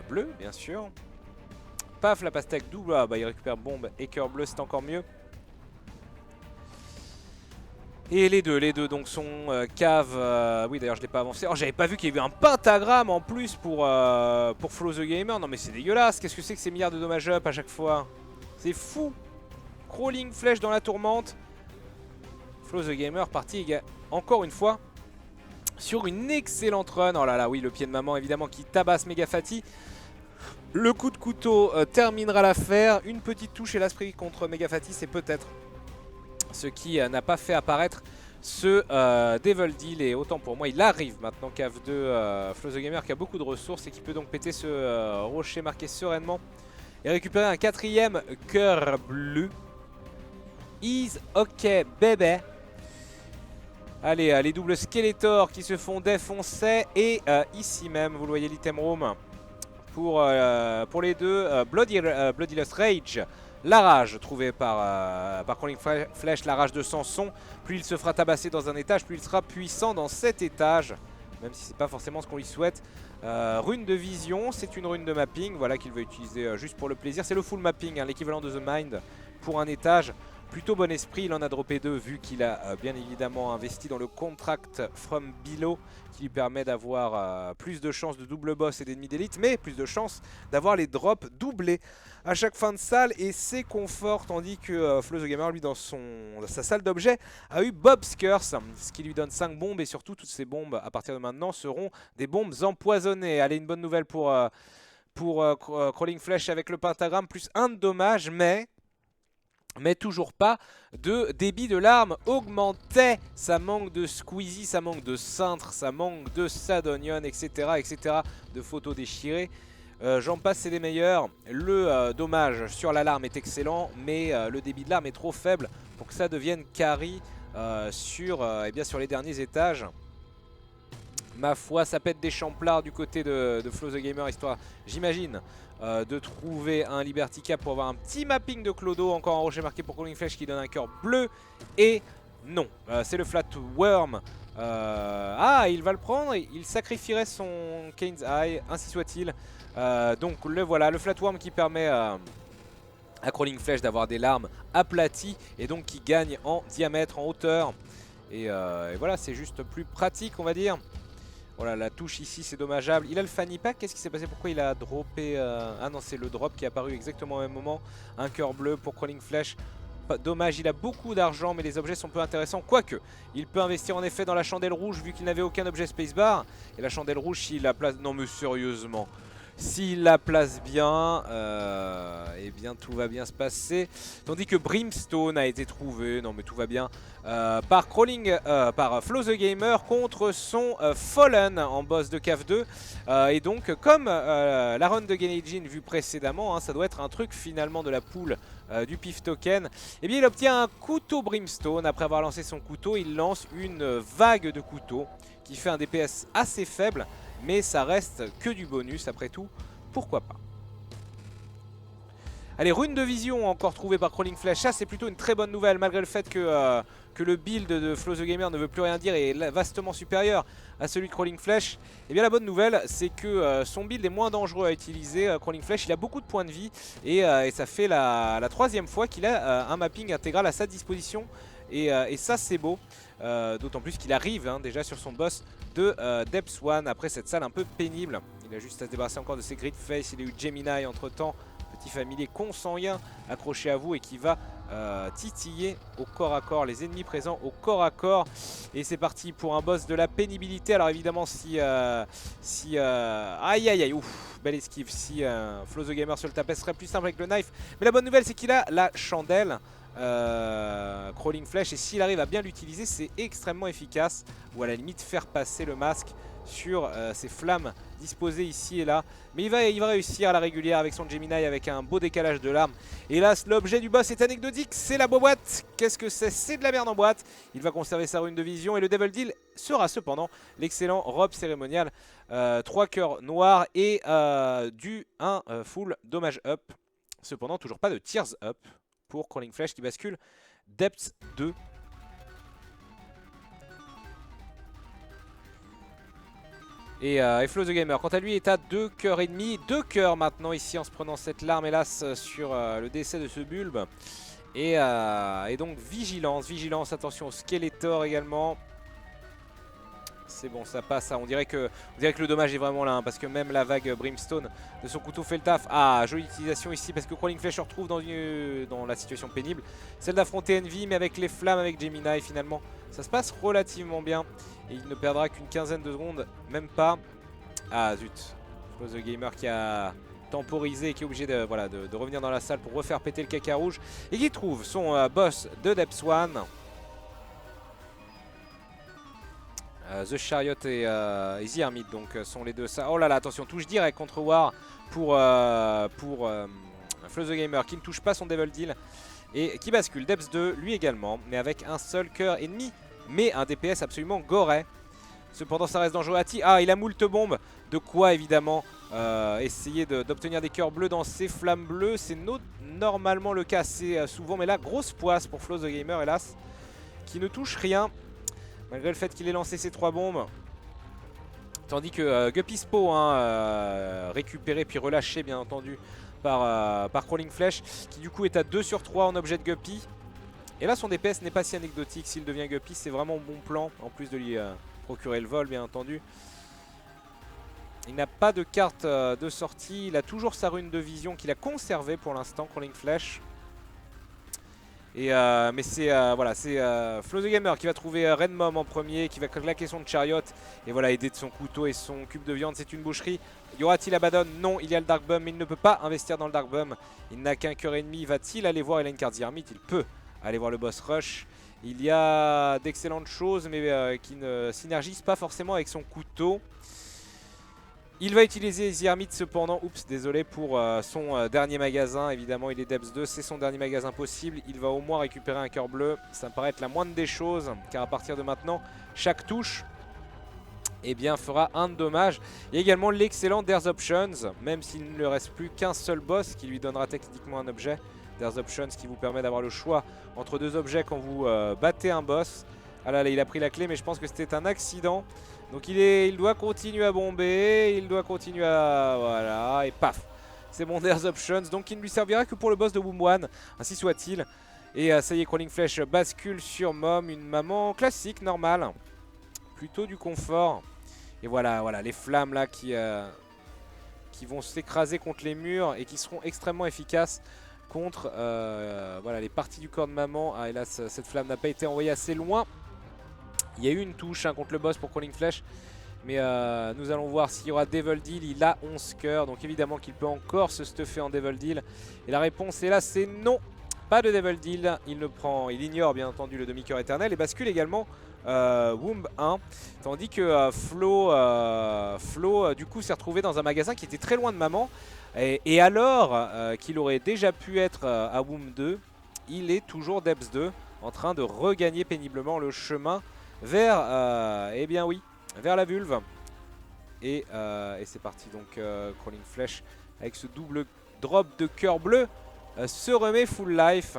bleu bien sûr. Paf, la pastèque double, bah, il récupère bombe et cœur bleu, c'est encore mieux. Et les deux donc sont cave. Oui d'ailleurs je l'ai pas avancé. Oh j'avais pas vu qu'il y avait eu un pentagramme en plus pour Flow the Gamer. Non mais c'est dégueulasse. Qu'est-ce que c'est que ces milliards de dommages up à chaque fois? C'est fou. Crawling Flash dans la tourmente. Flow the Gamer parti encore une fois sur une excellente run. Oh là là oui, le pied de maman évidemment qui tabasse Megafati. Le coup de couteau terminera l'affaire. Une petite touche et l'esprit contre Megafati, c'est peut-être ce qui n'a pas fait apparaître ce Devil Deal. Et autant pour moi, il arrive maintenant cave 2 Flow the Gamer qui a beaucoup de ressources et qui peut donc péter ce rocher marqué sereinement et récupérer un 4ème cœur bleu. Is ok bébé. Allez, les doubles Skeletor qui se font défoncer. Et ici même, vous le voyez, l'item room pour les deux. Bloody Lust Rage La rage trouvée par Crawling Flesh, la rage de Samson. Plus il se fera tabasser dans un étage, plus il sera puissant dans cet étage. Même si c'est pas forcément ce qu'on lui souhaite. Rune de vision, c'est une rune de mapping, voilà qu'il va utiliser juste pour le plaisir. C'est le full mapping, hein, l'équivalent de The Mind pour un étage. Plutôt bon esprit, il en a droppé 2 vu qu'il a bien évidemment investi dans le Contract from Below qui lui permet d'avoir plus de chances de double boss et d'ennemis d'élite, mais plus de chances d'avoir les drops doublés à chaque fin de salle et c'est confort, tandis que Flow the Gamer lui dans sa salle d'objets a eu Bob's Curse, ce qui lui donne 5 bombes et surtout toutes ces bombes à partir de maintenant seront des bombes empoisonnées. Allez, une bonne nouvelle pour Crawling Flesh avec le pentagramme, plus 1 de dommage, mais toujours pas de débit de l'arme augmenté. Ça manque de Squeezie, ça manque de cintre, ça manque de Sadonion, etc. etc. de photos déchirées. J'en passe, c'est les meilleurs. Le dommage sur l'alarme est excellent, mais le débit de l'arme est trop faible pour que ça devienne carry sur les derniers étages. Ma foi, ça pète des champlards du côté de Flow the Gamer, histoire, j'imagine, de trouver un Liberty Cap pour avoir un petit mapping de Clodo. Encore un rocher marqué pour Crawling Flesh qui donne un cœur bleu. Et non, c'est le Flat Worm. Il va le prendre, il sacrifierait son Kane's Eye, ainsi soit-il. Donc le voilà, le Flat Worm qui permet à Crawling Flesh d'avoir des larmes aplaties et donc qui gagne en diamètre, en hauteur. Et voilà, c'est juste plus pratique, on va dire. Voilà, la touche ici, c'est dommageable. Il a le Fanny Pack, qu'est-ce qui s'est passé? Pourquoi il a droppé Ah non, c'est le drop qui est apparu exactement au même moment. Un cœur bleu pour Crawling Flesh. Dommage, il a beaucoup d'argent, mais les objets sont peu intéressants. Quoique, il peut investir en effet dans la chandelle rouge, vu qu'il n'avait aucun objet spacebar. Et la chandelle rouge, s'il la place... Non mais sérieusement, s'il la place bien, eh bien tout va bien se passer. Tandis que Brimstone a été trouvé, non mais tout va bien, par Flow the Gamer contre son Fallen en boss de CAF 2. Et donc comme la run de Genejin vue précédemment, hein, ça doit être un truc finalement de la pool du PIF token. Et bien il obtient un couteau Brimstone. Après avoir lancé son couteau, il lance une vague de couteaux qui fait un DPS assez faible. Mais ça reste que du bonus après tout, pourquoi pas. Allez, rune de vision encore trouvée par Crawling Flesh, ça c'est plutôt une très bonne nouvelle malgré le fait que le build de Flow the Gamer ne veut plus rien dire et est vastement supérieur à celui de Crawling Flesh. Et bien la bonne nouvelle c'est que son build est moins dangereux à utiliser. Crawling Flesh il a beaucoup de points de vie et ça fait la 3e fois qu'il a un mapping intégral à sa disposition. Et ça c'est beau, d'autant plus qu'il arrive déjà sur son boss de Depth One après cette salle un peu pénible. Il a juste à se débarrasser encore de ses Grid Face, il a eu Gemini entre temps, petit familier consanguin accroché à vous et qui va titiller au corps à corps les ennemis présents au corps à corps. Et c'est parti pour un boss de la pénibilité. Alors évidemment si aïe aïe aïe, ouf, belle esquive, si Flow the Gamer se le tapait ce serait plus simple avec le knife. Mais la bonne nouvelle c'est qu'il a la chandelle. Crawling Flesh et s'il arrive à bien l'utiliser c'est extrêmement efficace, ou à la limite faire passer le masque sur ces flammes disposées ici et là. Mais il va réussir à la régulière avec son Gemini avec un beau décalage de l'arme. Hélas l'objet du boss est anecdotique, c'est la boîte. Qu'est-ce que c'est? C'est de la merde en boîte. Il va conserver sa rune de vision et le Devil Deal sera cependant l'excellent robe cérémoniale, 3 cœurs noirs et un full dommage up. Cependant toujours pas de tears up pour Crawling Flesh qui bascule Depth 2. Et Flow the Gamer quant à lui est à 2 cœurs et demi, 2 cœurs maintenant ici en se prenant cette larme hélas sur le décès de ce bulbe. Et donc vigilance, attention au Skeletor également. C'est bon, ça passe, on dirait que le dommage est vraiment là, parce que même la vague Brimstone de son couteau fait le taf. Ah, jolie utilisation ici, parce que Crawling Flesh se retrouve dans la situation pénible. Celle d'affronter Envy, mais avec les flammes, avec Gemini, finalement, ça se passe relativement bien. Et il ne perdra qu'une quinzaine de secondes, même pas. Ah, zut. Flow the Gamer qui a temporisé et qui est obligé de revenir dans la salle pour refaire péter le caca rouge. Et qui trouve son boss de Depth One. The Chariot et The Hermit donc sont les deux. Oh là là, attention, touche direct contre War pour Flow the Gamer qui ne touche pas son Devil Deal et qui bascule Depth 2 lui également, mais avec un seul cœur ennemi, mais un DPS absolument goré. Cependant ça reste dangereux. Ah, il a moult bombes De quoi évidemment essayer d'obtenir des cœurs bleus dans ces flammes bleues. C'est normalement le cas assez souvent, mais là grosse poisse pour Flo the Gamer hélas, qui ne touche rien malgré le fait qu'il ait lancé ses 3 bombes. Tandis que Guppy Spo, récupéré puis relâché bien entendu par Crawling Flesh, qui du coup est à 2 sur 3 en objet de Guppy. Et là son DPS n'est pas si anecdotique, s'il devient Guppy c'est vraiment bon plan, en plus de lui procurer le vol bien entendu. Il n'a pas de carte de sortie, il a toujours sa rune de vision qu'il a conservée pour l'instant, Crawling Flesh. Et mais c'est voilà, c'est Flo the Gamer qui va trouver Red Mom en premier, qui va claquer son chariot et voilà, aider de son couteau et son cube de viande. C'est une boucherie. Y aura-t-il Abaddon? Non, il y a le Dark Bum, mais il ne peut pas investir dans le Dark Bum. Il n'a qu'un cœur ennemi. Va-t-il aller voir? Il a une carte Zyrmite, il peut aller voir le boss rush. Il y a d'excellentes choses, mais qui ne synergisent pas forcément avec son couteau. Il va utiliser Zyrmite cependant, oups désolé, pour son dernier magasin. Évidemment il est Depths 2, c'est son dernier magasin possible. Il va au moins récupérer un cœur bleu, ça me paraît être la moindre des choses, car à partir de maintenant, chaque touche fera un de dommage. Il y a également l'excellent There's Options, même s'il ne lui reste plus qu'un seul boss qui lui donnera techniquement un objet. There's Options qui vous permet d'avoir le choix entre 2 objets quand vous battez un boss. Ah là, il a pris la clé, mais je pense que c'était un accident. Donc il doit continuer à bomber, il doit continuer à... Voilà, et paf, c'est bon, There's Options. Donc il ne lui servira que pour le boss de Womb 1, ainsi soit-il. Et ça y est, Crawling Flesh bascule sur Mom, une maman classique, normale. Plutôt du confort. Et voilà, les flammes là qui vont s'écraser contre les murs et qui seront extrêmement efficaces contre voilà, les parties du corps de maman. Ah hélas, cette flamme n'a pas été envoyée assez loin. Il y a eu une touche contre le boss pour Crawling Flesh, mais nous allons voir s'il y aura Devil Deal. Il a 11 cœurs, donc évidemment qu'il peut encore se stuffer en Devil Deal. Et la réponse est là, c'est non, pas de Devil Deal. Il ignore bien entendu le demi-cœur éternel et bascule également Womb 1. Tandis que Flo du coup s'est retrouvé dans un magasin qui était très loin de maman. Et alors qu'il aurait déjà pu être à Womb 2, il est toujours Depths 2 en train de regagner péniblement le chemin vers, vers la vulve. Et c'est parti, donc Crawling Flesh avec ce double drop de cœur bleu se remet full life.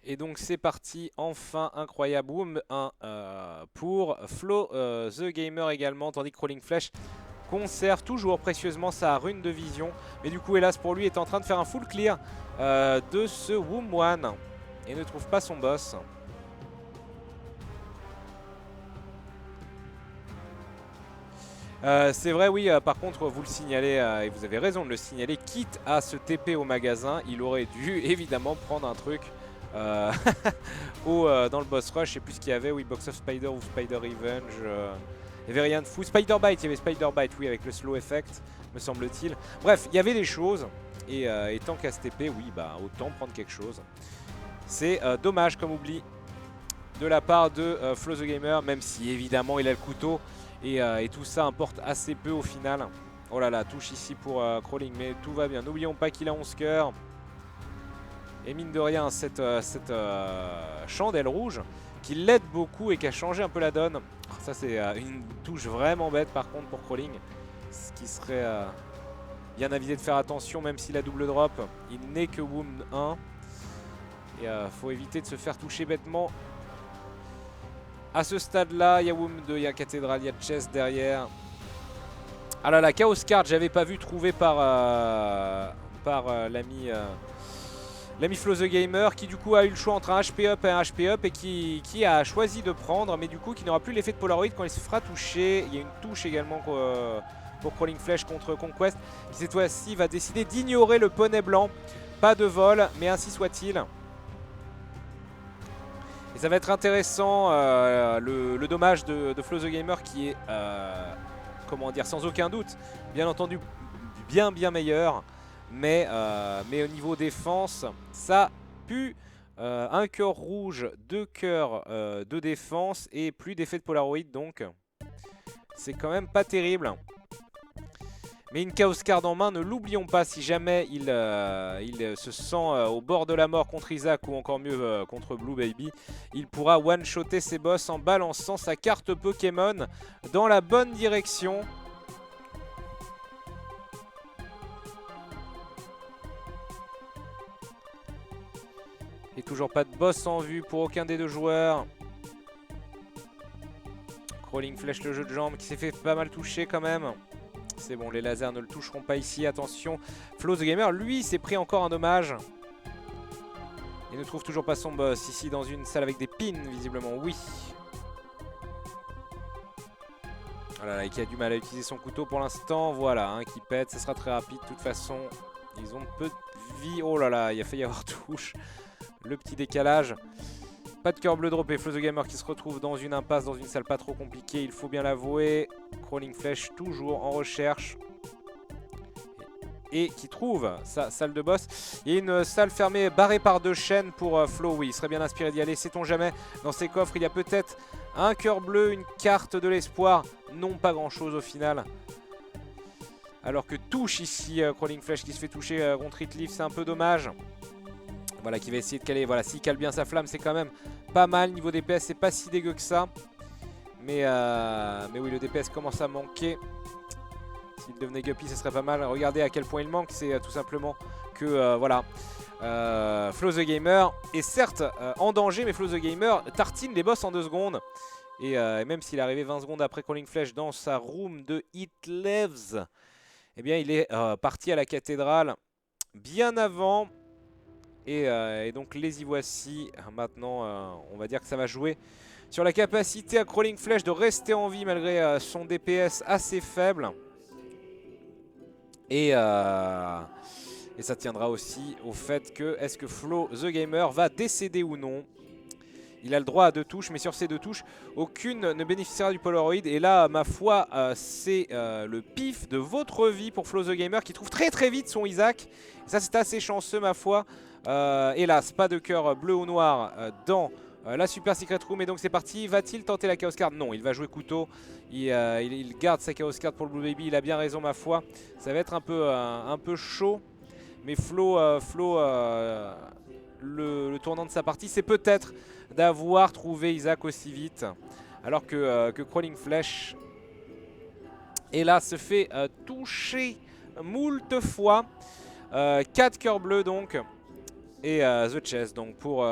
Et donc c'est parti, enfin incroyable Womb 1 pour Flo the Gamer également, tandis que Crawling Flesh conserve toujours précieusement sa rune de vision. Mais du coup hélas pour lui est en train de faire un full clear de ce Womb 1 et ne trouve pas son boss. C'est vrai, oui, par contre vous le signalez et vous avez raison de le signaler, quitte à se TP au magasin, il aurait dû évidemment prendre un truc dans le boss rush. Je sais plus ce qu'il y avait, oui, Box of Spider ou Spider Revenge, il n'y avait rien de fou. Spider Bite, il y avait Spider Bite, oui, avec le slow effect, me semble-t-il. Bref, il y avait des choses, et tant qu'à se TP, oui, bah autant prendre quelque chose. C'est dommage comme oubli de la part de Flo the Gamer, même si évidemment il a le couteau et tout ça importe assez peu au final. Oh là là, touche ici pour Crawling, mais tout va bien. N'oublions pas qu'il a 11 cœurs. Et mine de rien, cette chandelle rouge qui l'aide beaucoup et qui a changé un peu la donne. Ça c'est une touche vraiment bête par contre pour Crawling. Ce qui serait bien avisé de faire attention, même s'il a double drop. Il n'est que Womb 1. Et faut éviter de se faire toucher bêtement. À ce stade là, il y a Womb 2, il y a Cathédrale, il y a Chest derrière. Ah là là, Chaos Card, j'avais pas vu, trouvé par l'ami Flo the Gamer, qui du coup a eu le choix entre un HP up et un HP up et qui a choisi de prendre, mais du coup qui n'aura plus l'effet de Polaroid quand il se fera toucher. Il y a une touche également pour Crawling Flesh contre Conquest, qui cette fois-ci va décider d'ignorer le poney blanc. Pas de vol, mais ainsi soit-il. Et ça va être intéressant, le dommage de Flo the Gamer qui est, comment dire, sans aucun doute, bien entendu, bien meilleur. Mais au niveau défense, ça pue. Un cœur rouge, 2 cœurs de défense et plus d'effet de Polaroid, donc c'est quand même pas terrible. Mais une Chaos Card en main, ne l'oublions pas, si jamais il se sent au bord de la mort contre Isaac ou encore mieux contre Blue Baby, il pourra one-shotter ses boss en balançant sa carte Pokémon dans la bonne direction. Et toujours pas de boss en vue pour aucun des deux joueurs. Crawling Flèche, le jeu de jambes qui s'est fait pas mal toucher quand même. C'est bon, les lasers ne le toucheront pas ici. Attention, Flo the Gamer, lui, s'est pris encore un dommage. Il ne trouve toujours pas son boss. Ici, dans une salle avec des pins, visiblement, oui. Voilà, et qui a du mal à utiliser son couteau pour l'instant. Voilà, hein, qui pète. Ça sera très rapide. De toute façon, ils ont peu de vie. Oh là là, il a failli y avoir touche. Le petit décalage. Pas de cœur bleu droppé, Flo the Gamer qui se retrouve dans une impasse, dans une salle pas trop compliquée, il faut bien l'avouer. Crawling Flèche toujours en recherche. Et qui trouve sa salle de boss. Il y a une salle fermée, barrée par 2 chaînes pour Flo. Oui, il serait bien inspiré d'y aller, sait-on jamais. Dans ces coffres, il y a peut-être un cœur bleu, une carte de l'espoir. Non, pas grand-chose au final. Alors que touche ici, Crawling Flèche qui se fait toucher contre Hitleaf, c'est un peu dommage. Voilà, qui va essayer de caler. Voilà, s'il cale bien sa flamme, c'est quand même pas mal. Niveau DPS, c'est pas si dégueu que ça. Mais oui, le DPS commence à manquer. S'il devenait Guppy, ce serait pas mal. Regardez à quel point il manque. C'est tout simplement que, voilà, Flo the Gamer est certes en danger, mais Flo the Gamer tartine les boss en 2 secondes. Et même s'il est arrivé 20 secondes après Crawling Flèche dans sa room de Hitleaf, eh bien, il est parti à la cathédrale bien avant. Et donc les y voici. Maintenant, on va dire que ça va jouer sur la capacité à Crawling Flèche de rester en vie malgré son DPS assez faible. Et ça tiendra aussi au fait que est-ce que Flo the Gamer va décéder ou non. Il a le droit à 2 touches, mais sur ces 2 touches, aucune ne bénéficiera du Polaroid. Et là, ma foi, c'est le pif de votre vie pour Flo the Gamer qui trouve très très vite son Isaac. Et ça, c'est assez chanceux, ma foi. Hélas, pas de cœur bleu ou noir dans la Super Secret Room. Et donc c'est parti. Va-t-il tenter la Chaos Card? Non, il va jouer couteau. Il garde sa Chaos Card pour le Blue Baby. Il a bien raison, ma foi. Ça va être un peu chaud. Mais Flo, le tournant de sa partie, c'est peut-être d'avoir trouvé Isaac aussi vite. Alors que Crawling Flèche, hélas, se fait toucher moult fois. 4 cœurs bleus donc. Et The Chest donc pour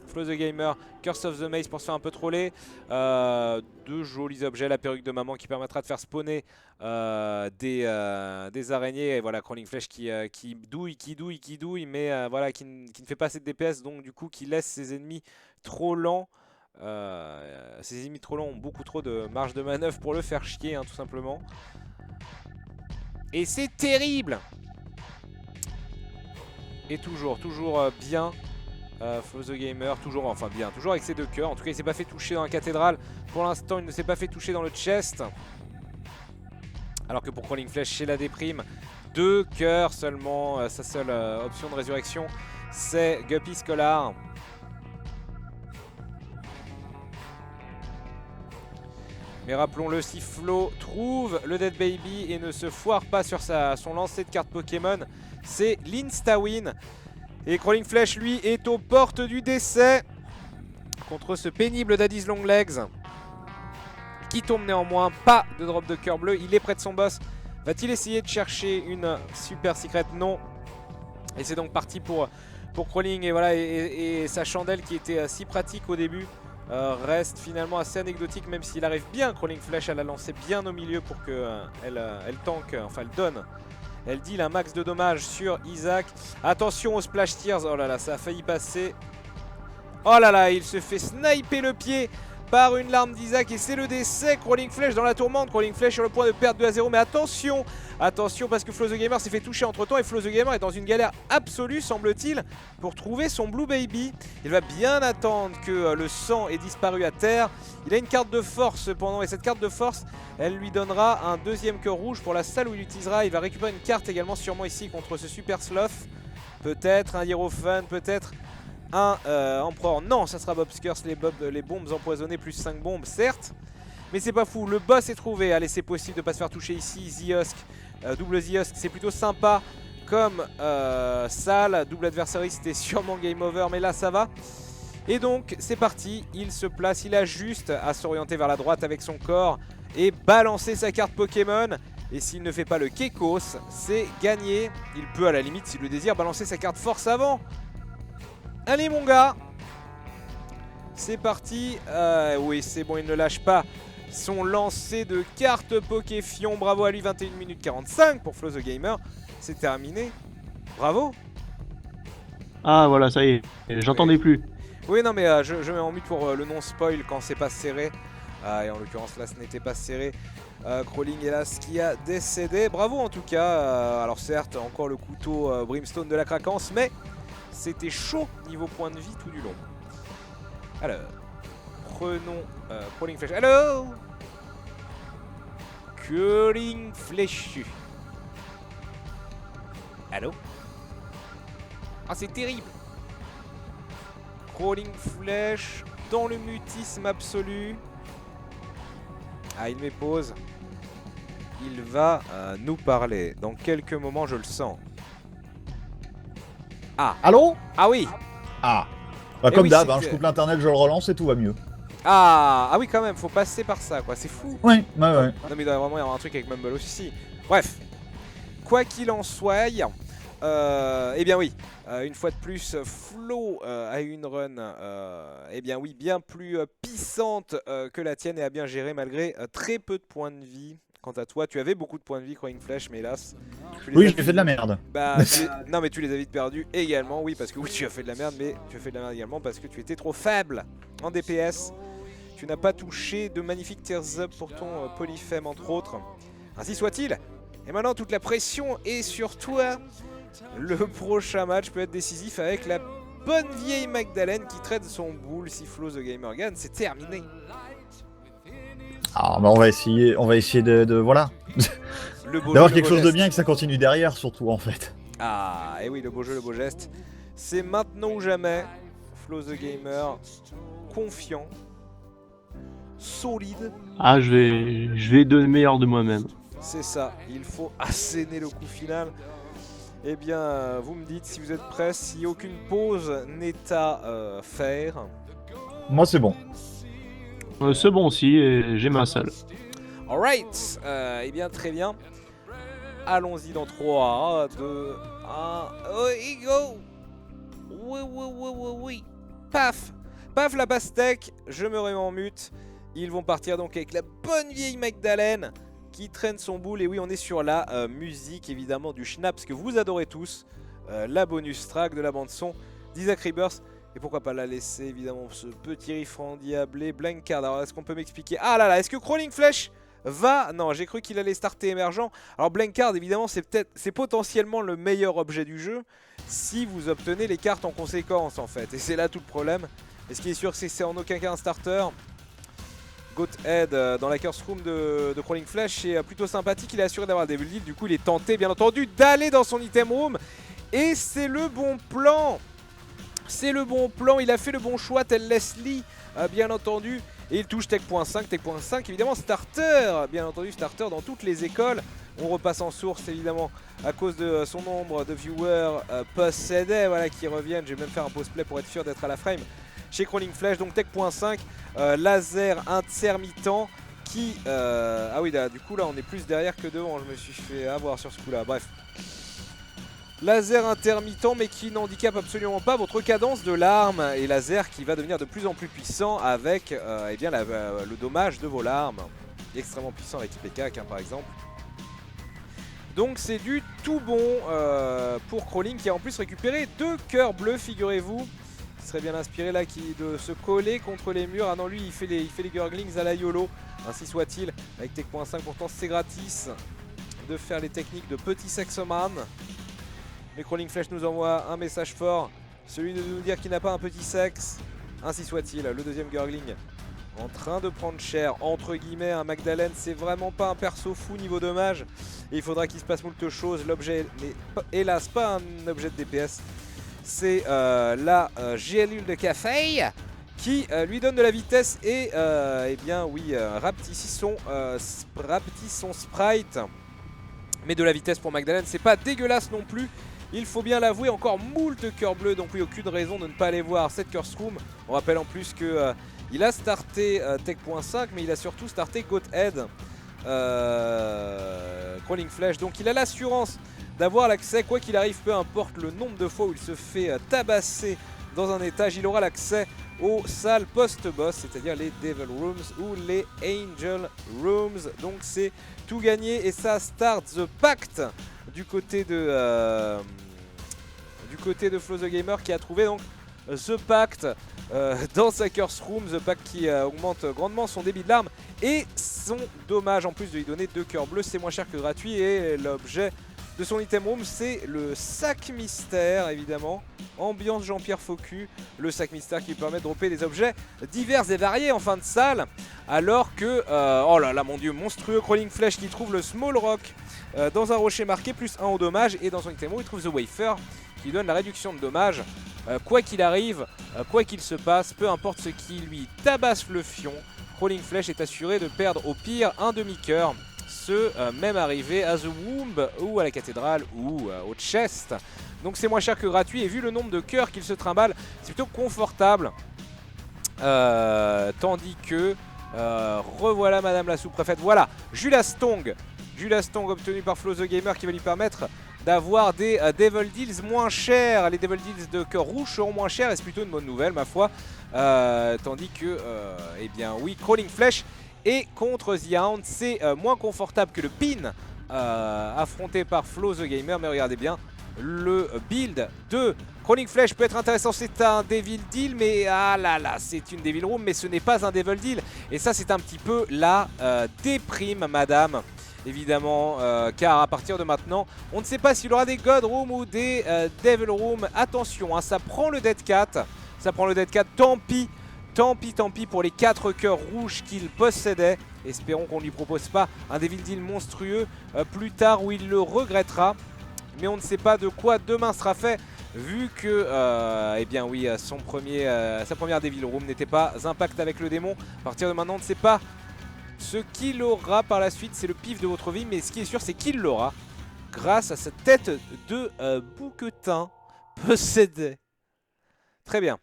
Flo the Gamer. Curse of the Maze pour se faire un peu troller. 2 jolis objets, la perruque de maman qui permettra de faire spawner des araignées. Et voilà, Crawling Flèche qui douille, mais voilà, qui ne fait pas assez de DPS, donc du coup qui laisse ses ennemis trop lents. Ces ennemis trop lents ont beaucoup trop de marge de manœuvre pour le faire chier, hein, tout simplement. Et c'est terrible. Et toujours bien Flo the Gamer, toujours avec ses 2 cœurs. En tout cas, il s'est pas fait toucher dans la cathédrale. Pour l'instant, il ne s'est pas fait toucher dans le chest. Alors que pour Crawling Flèche, c'est la déprime. 2 cœurs seulement. Sa seule option de résurrection, c'est Guppy Scholar. Mais rappelons-le, si Flo trouve le Dead Baby et ne se foire pas sur son lancer de cartes Pokémon, c'est l'insta-win. Et Crawling Flèche, lui, est aux portes du décès contre ce pénible Daddy's Long Legs, qui tombe néanmoins. Pas de drop de cœur bleu, il est près de son boss. Va-t-il essayer de chercher une super secret? Non. Et c'est donc parti pour Crawling. Et voilà, et sa chandelle qui était si pratique au début reste finalement assez anecdotique, même s'il arrive bien, Crawling Flèche, à la lancer bien au milieu pour qu'elle tank, enfin elle donne. Elle deal un max de dommages sur Isaac. Attention aux Splash Tears. Oh là là, ça a failli passer. Oh là là, il se fait sniper le pied par une larme d'Isaac et c'est le décès. Crawling Flèche dans la tourmente. Crawling Flèche sur le point de perdre 2-0. Mais attention, attention parce que Flo the Gamer s'est fait toucher entre temps et Flo the Gamer est dans une galère absolue, semble-t-il, pour trouver son Blue Baby. Il va bien attendre que le sang ait disparu à terre. Il a une carte de force cependant et cette carte de force, elle lui donnera un 2e cœur rouge pour la salle où il l'utilisera. Il va récupérer une carte également sûrement ici contre ce Super Sloth. Peut-être un Hierophant, peut-être un Empereur. Non, ça sera Bob's Curse, les bombes empoisonnées plus 5 bombes certes. Mais c'est pas fou, le boss est trouvé. Allez, c'est possible de pas se faire toucher ici. Ziosk, double Ziosk, c'est plutôt sympa comme salle. Double adversary, c'était sûrement game over, mais là ça va. Et donc c'est parti, il se place, il a juste à s'orienter vers la droite avec son corps et balancer sa carte Pokémon. Et s'il ne fait pas le Kekos, c'est gagné. Il peut à la limite, s'il le désire, balancer sa carte force avant. Allez mon gars, c'est parti. Oui, c'est bon, il ne lâche pas son lancer de cartes Pokéfion. Bravo à lui, 21 minutes 45 pour Flo the Gamer. C'est terminé. Bravo. Ah voilà, ça y est, j'entendais plus. Oui, non, mais je mets en mute pour le non-spoil quand c'est pas serré. Et en l'occurrence, là, ce n'était pas serré. Crawling, hélas, qui a décédé. Bravo en tout cas. Alors certes, encore le couteau Brimstone de la craquance, mais c'était chaud niveau point de vie tout du long. Alors, prenons Crawling Flèche. Hello, Crawling Flèche. Allô. Ah, c'est terrible. Crawling Flèche dans le mutisme absolu. Ah, il met pause. Il va nous parler. Dans quelques moments, je le sens. Ah. Allô? Ah oui. Ah. Bah, Eh comme oui, d'hab, c'est hein, que- je coupe l'internet, je le relance et tout va mieux. Ah oui, quand même, faut passer par ça, quoi. C'est fou. Ouais. Non, mais il doit vraiment y avoir un truc avec Mumble aussi. Bref. Quoi qu'il en soit, eh bien oui, une fois de plus, Flo a une run, eh bien oui, bien plus puissante que la tienne et a bien géré malgré très peu de points de vie. Quant à toi, tu avais beaucoup de points de vie, Crawling Flèche, mais hélas. tu les Oui, as j'ai fait de la merde. Bah, non, mais tu les as vite perdus également, oui, parce que oui, tu as fait de la merde, mais tu as fait de la merde également parce que tu étais trop faible en DPS. Tu n'as pas touché de magnifiques Tears Up pour ton Polyphème, entre autres. Ainsi soit-il. Et maintenant, toute la pression est sur toi. Le prochain match peut être décisif avec la bonne vieille Magdalene qui traite son boule. Si Flo the Gamer gagne, c'est terminé. Ah, bah on va essayer voilà. Le beau D'avoir jeu, le quelque beau chose de geste. bien et que ça continue derrière, surtout en fait. Ah, et oui, le beau jeu, le beau geste. C'est maintenant ou jamais. Flo the Gamer, confiant, solide. Ah, je vais donner le meilleur de moi-même. C'est ça, il faut asséner le coup final. Eh bien, vous me dites si vous êtes prêts, si aucune pause n'est à faire. Moi, c'est bon. C'est bon aussi, et j'ai ma salle. Alright, eh bien très bien. Allons-y dans 3, 2, 1, oh, et go. Oui, oui, oui, oui, oui. Paf. Paf la pastèque, je me remets en mute. Ils vont partir donc avec la bonne vieille Magdalene qui traîne son boule. Et oui, on est sur la musique évidemment du Schnaps que vous adorez tous. La bonus track de la bande son d'Isaac Rebirth. Et pourquoi pas la laisser évidemment ce petit riff endiablé. Blank Card, alors est-ce qu'on peut m'expliquer? Ah là là, est-ce que Crawling Flèche va... Non, j'ai cru qu'il allait starter émergent. Alors Blank Card évidemment c'est potentiellement le meilleur objet du jeu si vous obtenez les cartes en conséquence en fait. Et c'est là tout le problème. Et ce qui est sûr c'est que c'est en aucun cas un starter. Goathead dans la curse room de Crawling Flèche est plutôt sympathique, il est assuré d'avoir des builds, du coup il est tenté bien entendu d'aller dans son item room. Et c'est le bon plan. C'est le bon plan, il a fait le bon choix tel Leslie bien entendu. Et il touche Tech.5, Tech.5 évidemment starter, bien entendu starter dans toutes les écoles. On repasse en source évidemment à cause de son nombre de viewers possédés voilà, qui reviennent. Je vais même faire un pause play pour être sûr d'être à la frame chez Crawling Flèche. Donc Tech.5, laser intermittent qui... Ah oui là, du coup là on est plus derrière que devant, je me suis fait avoir sur ce coup là, bref. Laser intermittent mais qui n'handicape absolument pas votre cadence de larmes. Et laser qui va devenir de plus en plus puissant avec eh bien, le dommage de vos larmes. Extrêmement puissant avec IPK par exemple. Donc c'est du tout bon pour Crawling qui a en plus récupéré 2 cœurs bleus, figurez-vous. Qui serait bien inspiré là de se coller contre les murs. Ah non, lui il fait les gurglings à la YOLO. Ainsi soit-il. Avec Tech.5 pourtant c'est gratis de faire les techniques de petit sexoman. Mais Crawling Flèche nous envoie un message fort, celui de nous dire qu'il n'a pas un petit sexe. Ainsi soit-il, le deuxième gurgling en train de prendre cher, entre guillemets, un Magdalene, c'est vraiment pas un perso fou niveau dommage. Et il faudra qu'il se passe moult choses, l'objet n'est hélas pas un objet de DPS. C'est la gélule de café qui lui donne de la vitesse et eh bien oui, rapetisse son sprite. Mais de la vitesse pour Magdalene, c'est pas dégueulasse non plus. Il faut bien l'avouer, encore moult cœurs bleus, donc oui, aucune raison de ne pas aller voir cette Curse Room. On rappelle en plus que il a starté Tech.5, mais il a surtout starté Goathead, Crawling Flash. Donc il a l'assurance d'avoir l'accès, quoi qu'il arrive, peu importe le nombre de fois où il se fait tabasser dans un étage, il aura l'accès aux salles post-boss, c'est-à-dire les Devil Rooms ou les Angel Rooms. Donc c'est tout gagné et ça start The Pact du côté de Flow the Gamer qui a trouvé donc The Pact dans sa Curse Room. The Pact qui augmente grandement son débit de l'arme et son dommage, en plus de lui donner 2 cœurs bleus. C'est moins cher que gratuit et l'objet de son item room, c'est le sac mystère, évidemment. Ambiance Jean-Pierre Faucu, le sac mystère qui permet de dropper des objets divers et variés en fin de salle. Alors que, oh là là mon dieu, monstrueux Crawling Flash qui trouve le Small Rock dans un rocher marqué, plus 1 au dommage. Et dans son item room, il trouve The Wafer qui donne la réduction de dommage. Quoi qu'il arrive, quoi qu'il se passe, peu importe ce qui lui tabasse le fion, Crawling Flash est assuré de perdre au pire un demi-cœur. Même arrivé à The Womb ou à la cathédrale ou au chest. Donc c'est moins cher que gratuit et vu le nombre de cœurs qu'il se trimballe, c'est plutôt confortable. Tandis que revoilà Madame la sous-préfète. Voilà, Julas Tong obtenu par Flow the Gamer qui va lui permettre d'avoir des Devil Deals moins chers. Les Devil Deals de cœur rouge seront moins chers et c'est plutôt une bonne nouvelle ma foi. Tandis que, eh bien oui, Crawling Flash et contre The Hound, c'est moins confortable que le pin affronté par Flow the Gamer. Mais regardez bien, le build de Crawling Flash peut être intéressant. C'est un Devil Deal, mais ah là là, c'est une Devil Room, mais ce n'est pas un Devil Deal. Et ça, c'est un petit peu la déprime, madame. Évidemment, car à partir de maintenant, on ne sait pas s'il y aura des God Room ou des Devil Room. Attention, hein, ça prend le Dead Cat. Ça prend le Dead Cat, tant pis. Tant pis pour les 4 cœurs rouges qu'il possédait. Espérons qu'on ne lui propose pas un Devil Deal monstrueux plus tard où il le regrettera. Mais on ne sait pas de quoi demain sera fait vu que eh bien oui, sa première Devil Room n'était pas impact avec le démon. À partir de maintenant, on ne sait pas ce qu'il aura par la suite. C'est le pif de votre vie, mais ce qui est sûr, c'est qu'il l'aura grâce à cette tête de bouquetin possédée. Très bien.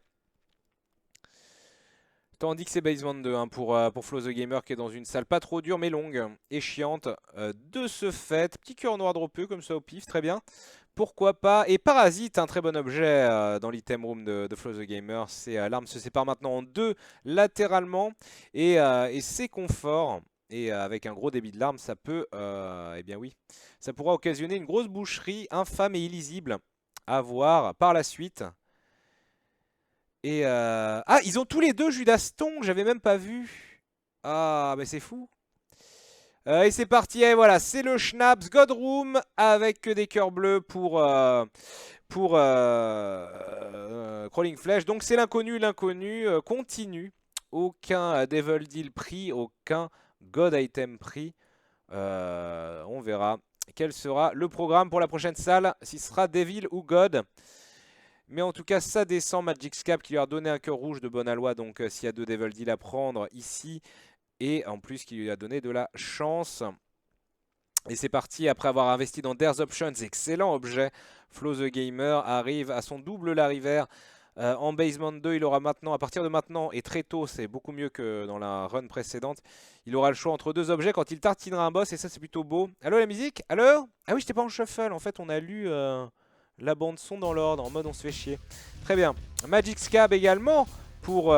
Tandis que c'est Basement 2 hein, pour Flow the Gamer qui est dans une salle pas trop dure mais longue et chiante. De ce fait, petit cœur noir droppé comme ça au pif, très bien. Pourquoi pas. Et Parasite, un très bon objet dans l'item room de Flow the Gamer. L'arme se sépare maintenant en 2 latéralement et c'est confort. Et avec un gros débit de l'arme, ça peut, eh bien oui, ça pourra occasionner une grosse boucherie infâme et illisible à voir par la suite. Et ah, ils ont tous les deux Judas Tong, j'avais même pas vu. Ah, mais c'est fou. Et c'est parti, et voilà, c'est le Schnaps God Room avec des cœurs bleus pour Crawling Flash. Donc c'est l'inconnu continue. Aucun Devil Deal pris, aucun God Item pris. On verra quel sera le programme pour la prochaine salle, si ce sera Devil ou God. Mais en tout cas, ça descend. Magic's Cap qui lui a donné un cœur rouge de bonne aloi. Donc s'il y a 2 Devil Deal à prendre ici. Et en plus, qui lui a donné de la chance. Et c'est parti. Après avoir investi dans There's Options, excellent objet. Flow the Gamer arrive à son double Lariver. En Basement 2, il aura maintenant, à partir de maintenant, et très tôt, c'est beaucoup mieux que dans la run précédente. Il aura le choix entre 2 objets quand il tartinera un boss. Et ça, c'est plutôt beau. Allô, la musique? Allô? Ah oui, j'étais pas en shuffle. En fait, on a lu... la bande son dans l'ordre, en mode on se fait chier. Très bien. Magic's Cab également pour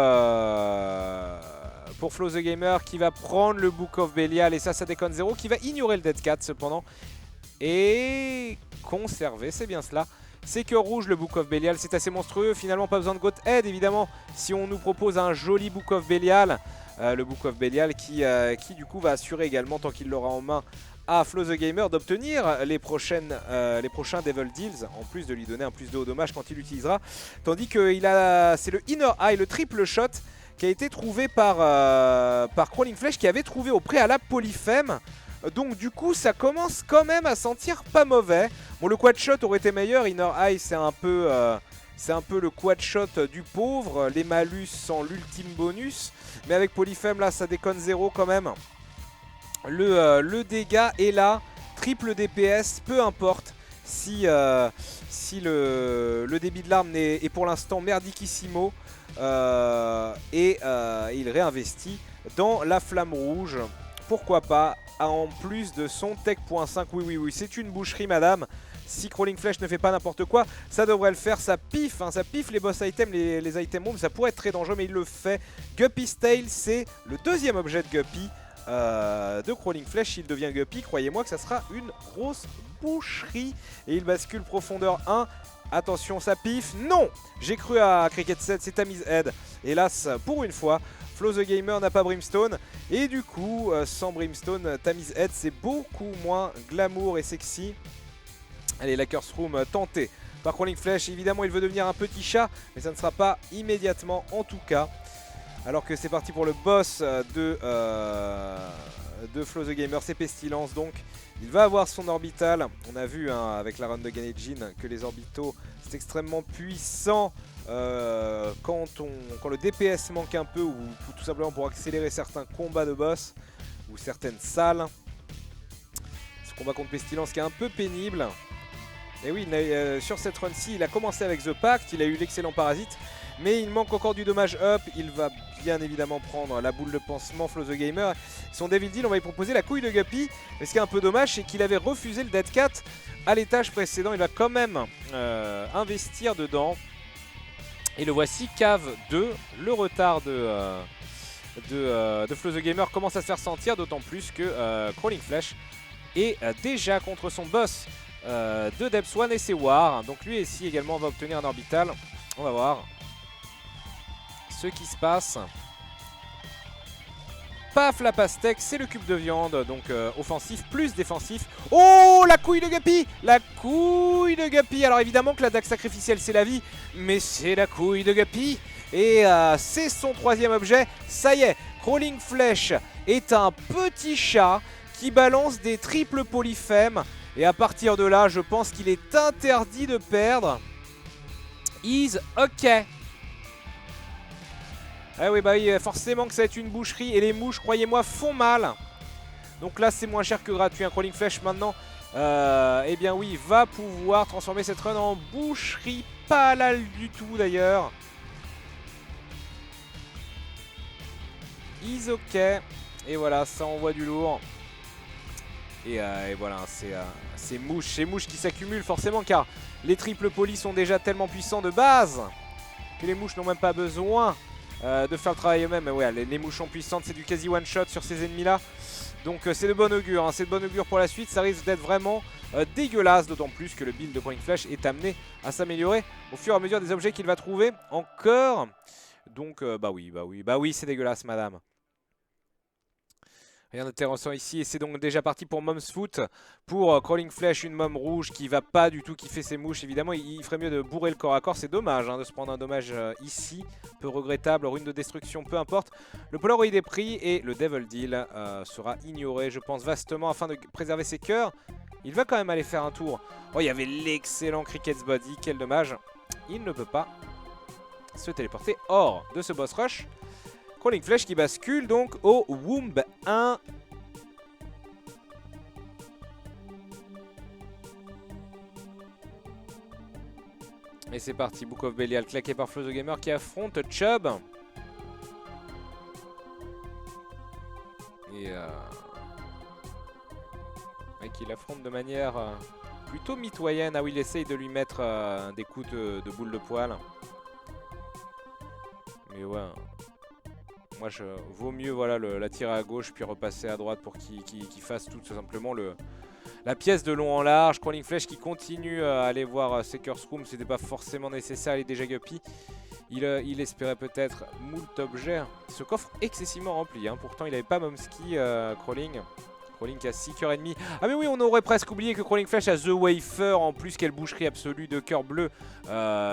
Flow the Gamer qui va prendre le Book of Belial. Et ça déconne 0. Qui va ignorer le Dead Cat cependant. Et conserver, c'est bien cela. C'est cœur rouge le Book of Belial. C'est assez monstrueux. Finalement, pas besoin de Goathead évidemment. Si on nous propose un joli Book of Belial. Le Book of Belial qui du coup va assurer également, tant qu'il l'aura en main, à Flow the Gamer d'obtenir les prochains Devil Deals, en plus de lui donner un plus 2 au dommage quand il l'utilisera. Tandis que c'est le Inner Eye, le triple shot, qui a été trouvé par Crawling Flash, qui avait trouvé au préalable Polyphem. Donc du coup, ça commence quand même à sentir pas mauvais. Bon, le quad shot aurait été meilleur, Inner Eye c'est un peu C'est un peu le quad shot du pauvre, les malus sans l'ultime bonus. Mais avec Polyfem là ça déconne 0 quand même. Le dégât est là, triple DPS, peu importe si le débit de l'arme est pour l'instant merdiquissimo. Il réinvestit dans la flamme rouge. Pourquoi pas, en plus de son tech.5. Oui, c'est une boucherie madame. Si Crawling Flesh ne fait pas n'importe quoi, ça devrait le faire. Ça piffe, hein, ça piffe les boss items, les items rooms. Ça pourrait être très dangereux, mais il le fait. Guppy's Tail, c'est le deuxième objet de Guppy de Crawling Flesh. S'il devient Guppy, croyez-moi que ça sera une grosse boucherie. Et il bascule profondeur 1. Attention, ça piffe. Non, j'ai cru à Cricket 7, c'est Tammy's Head. Hélas, pour une fois, Flo the Gamer n'a pas Brimstone. Et du coup, sans Brimstone, Tammy's Head, c'est beaucoup moins glamour et sexy. Allez, la Curse Room tentée par Crawling Flesh. Évidemment, il veut devenir un petit chat, mais ça ne sera pas immédiatement en tout cas. Alors que c'est parti pour le boss de Flo the Gamer, c'est Pestilence. Donc, il va avoir son orbital. On a vu hein, avec la run de Ganejin que les orbitaux, c'est extrêmement puissant quand le DPS manque un peu ou tout simplement pour accélérer certains combats de boss ou certaines salles. Ce combat contre Pestilence qui est un peu pénible. Et oui, sur cette run-ci, il a commencé avec The Pact, il a eu l'excellent Parasite, mais il manque encore du dommage up. Il va bien évidemment prendre la boule de pansement, Flo the Gamer. Son Devil Deal, on va lui proposer la couille de Guppy. Mais ce qui est un peu dommage, c'est qu'il avait refusé le Dead Cat à l'étage précédent. Il va quand même investir dedans. Et le voici, cave 2. Le retard de Flo the Gamer commence à se faire sentir, d'autant plus que Crawling Flesh est déjà contre son boss de Depth One et c'est War. Donc lui ici également va obtenir un orbital. On va voir ce qui se passe. Paf, la pastèque, c'est le cube de viande. Donc offensif plus défensif. Oh, la couille de Guppy! La couille de Guppy. Alors évidemment que la dague sacrificielle c'est la vie, mais c'est la couille de Guppy. Et c'est son troisième objet. Ça y est, Crawling Flesh est un petit chat qui balance des triples polyphèmes. Et à partir de là, je pense qu'il est interdit de perdre. Is ok. Ah oui, bah oui, forcément que ça va être une boucherie. Et les mouches, croyez-moi, font mal. Donc là, c'est moins cher que gratuit. Un Crawling Flesh maintenant, eh bien oui, va pouvoir transformer cette run en boucherie. Pas mal du tout d'ailleurs. Is ok. Et voilà, ça envoie du lourd. Et voilà, c'est mouches qui s'accumulent forcément car les triples polis sont déjà tellement puissants de base que les mouches n'ont même pas besoin de faire le travail eux-mêmes. Ouais, les mouches sont puissantes, c'est du quasi one shot sur ces ennemis là. Donc c'est de bon augure, hein, c'est de bon augure pour la suite. Ça risque d'être vraiment dégueulasse, d'autant plus que le build de Crawling Flesh est amené à s'améliorer au fur et à mesure des objets qu'il va trouver encore. Donc bah oui, c'est dégueulasse madame. Rien d'intéressant ici et c'est donc déjà parti pour Mom's Foot. Pour Crawling Flesh, une mom rouge qui va pas du tout kiffer ses mouches. Évidemment, il ferait mieux de bourrer le corps à corps. C'est dommage hein, de se prendre un dommage ici. Peu regrettable, rune de destruction, peu importe. Le Polaroid est pris et le Devil Deal sera ignoré, je pense, vastement afin de préserver ses cœurs. Il va quand même aller faire un tour. Oh, il y avait l'excellent Cricket's Body, quel dommage. Il ne peut pas se téléporter hors de ce boss rush. Crawling Flesh qui bascule donc au Womb 1. Et c'est parti, Book of Belial claqué par Flo the Gamer qui affronte Chubb. Et il affronte de manière plutôt mitoyenne. Ah oui, il essaye de lui mettre des coups de boule de poil. Mais ouais. Moi, vaut mieux voilà, la tirer à gauche puis repasser à droite pour qu'il fasse tout simplement la pièce de long en large. Crawling Flesh qui continue à aller voir ses Curse Room. C'était pas forcément nécessaire, il est déjà Guppy. Il espérait peut-être moult objets. Ce coffre excessivement rempli. Hein. Pourtant, il n'avait pas Momski Crawling. Crawling qui a 6 cœurs et demi. Ah mais oui, on aurait presque oublié que Crawling Flesh a The Wafer. En plus, quelle boucherie absolue de cœur bleu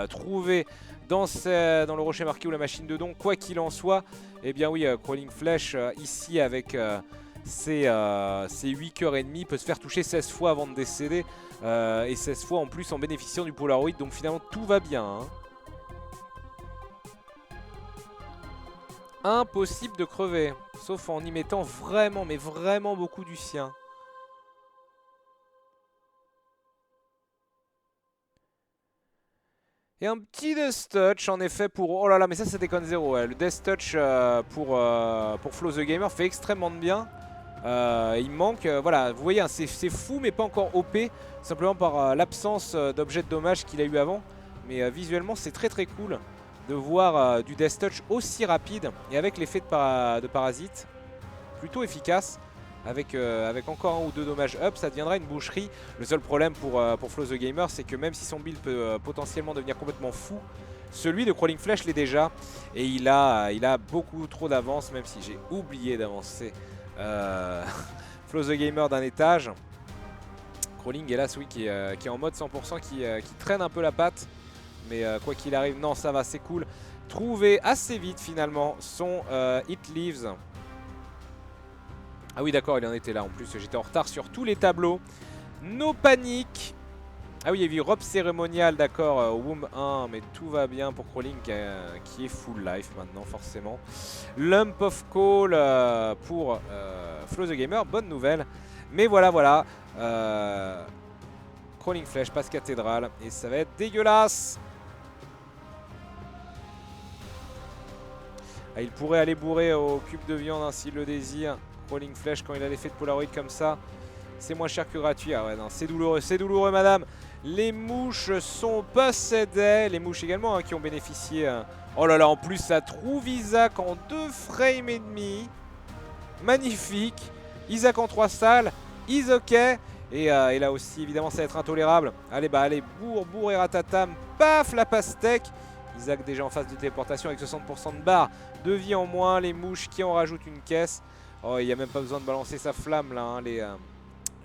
trouvé dans le rocher marqué ou la machine de don. Quoi qu'il en soit, eh bien oui, Crawling Flesh ici avec ses 8 cœurs et demi peut se faire toucher 16 fois avant de décéder. Et 16 fois en plus en bénéficiant du Polaroid. Donc finalement tout va bien. Hein. impossible de crever. Sauf en y mettant vraiment, mais vraiment beaucoup du sien. Et un petit Death Touch en effet pour... Oh là là, mais ça déconne zéro. Ouais. Le Death Touch pour Flo the Gamer fait extrêmement de bien. Il manque, voilà, vous voyez, hein, c'est fou mais pas encore OP. Simplement par l'absence d'objets de dommage qu'il a eu avant. Mais visuellement c'est très très cool de voir du Death Touch aussi rapide. Et avec l'effet de parasite plutôt efficace. Avec encore un ou deux dommages up, ça deviendra une boucherie. Le seul problème pour Flo the Gamer, c'est que même si son build peut potentiellement devenir complètement fou, celui de Crawling Flesh l'est déjà. Et il a beaucoup trop d'avance, même si j'ai oublié d'avancer Flo the Gamer d'un étage. Crawling, hélas, oui, qui est en mode 100%, qui traîne un peu la patte. Mais quoi qu'il arrive, non, ça va, c'est cool. Trouver assez vite finalement son It Leaves. Ah oui d'accord, il en était là en plus, j'étais en retard sur tous les tableaux. No panique. Ah oui, il y a eu robe cérémoniale, d'accord, Womb 1, mais tout va bien pour Crawling qui est full life maintenant forcément. Lump of Coal pour Flo the Gamer, bonne nouvelle. Mais voilà, Crawling Flesh passe cathédrale et ça va être dégueulasse. Ah, il pourrait aller bourrer au cube de viande hein, s'il le désire. Crawling Flesh quand il a l'effet de Polaroid comme ça, c'est moins cher que gratuit. Ah ouais non, c'est douloureux madame. Les mouches sont possédées, les mouches également hein, qui ont bénéficié. Oh là là, en plus ça trouve Isaac en 2 frames et demi. Magnifique. Isaac en 3 salles, is ok. Et là aussi évidemment ça va être intolérable. Allez allez, bourre et ratatam, paf la pastèque. Isaac déjà en phase de téléportation avec 60% de barre de vie en moins, les mouches qui en rajoutent une caisse. Oh, il n'y a même pas besoin de balancer sa flamme là, hein.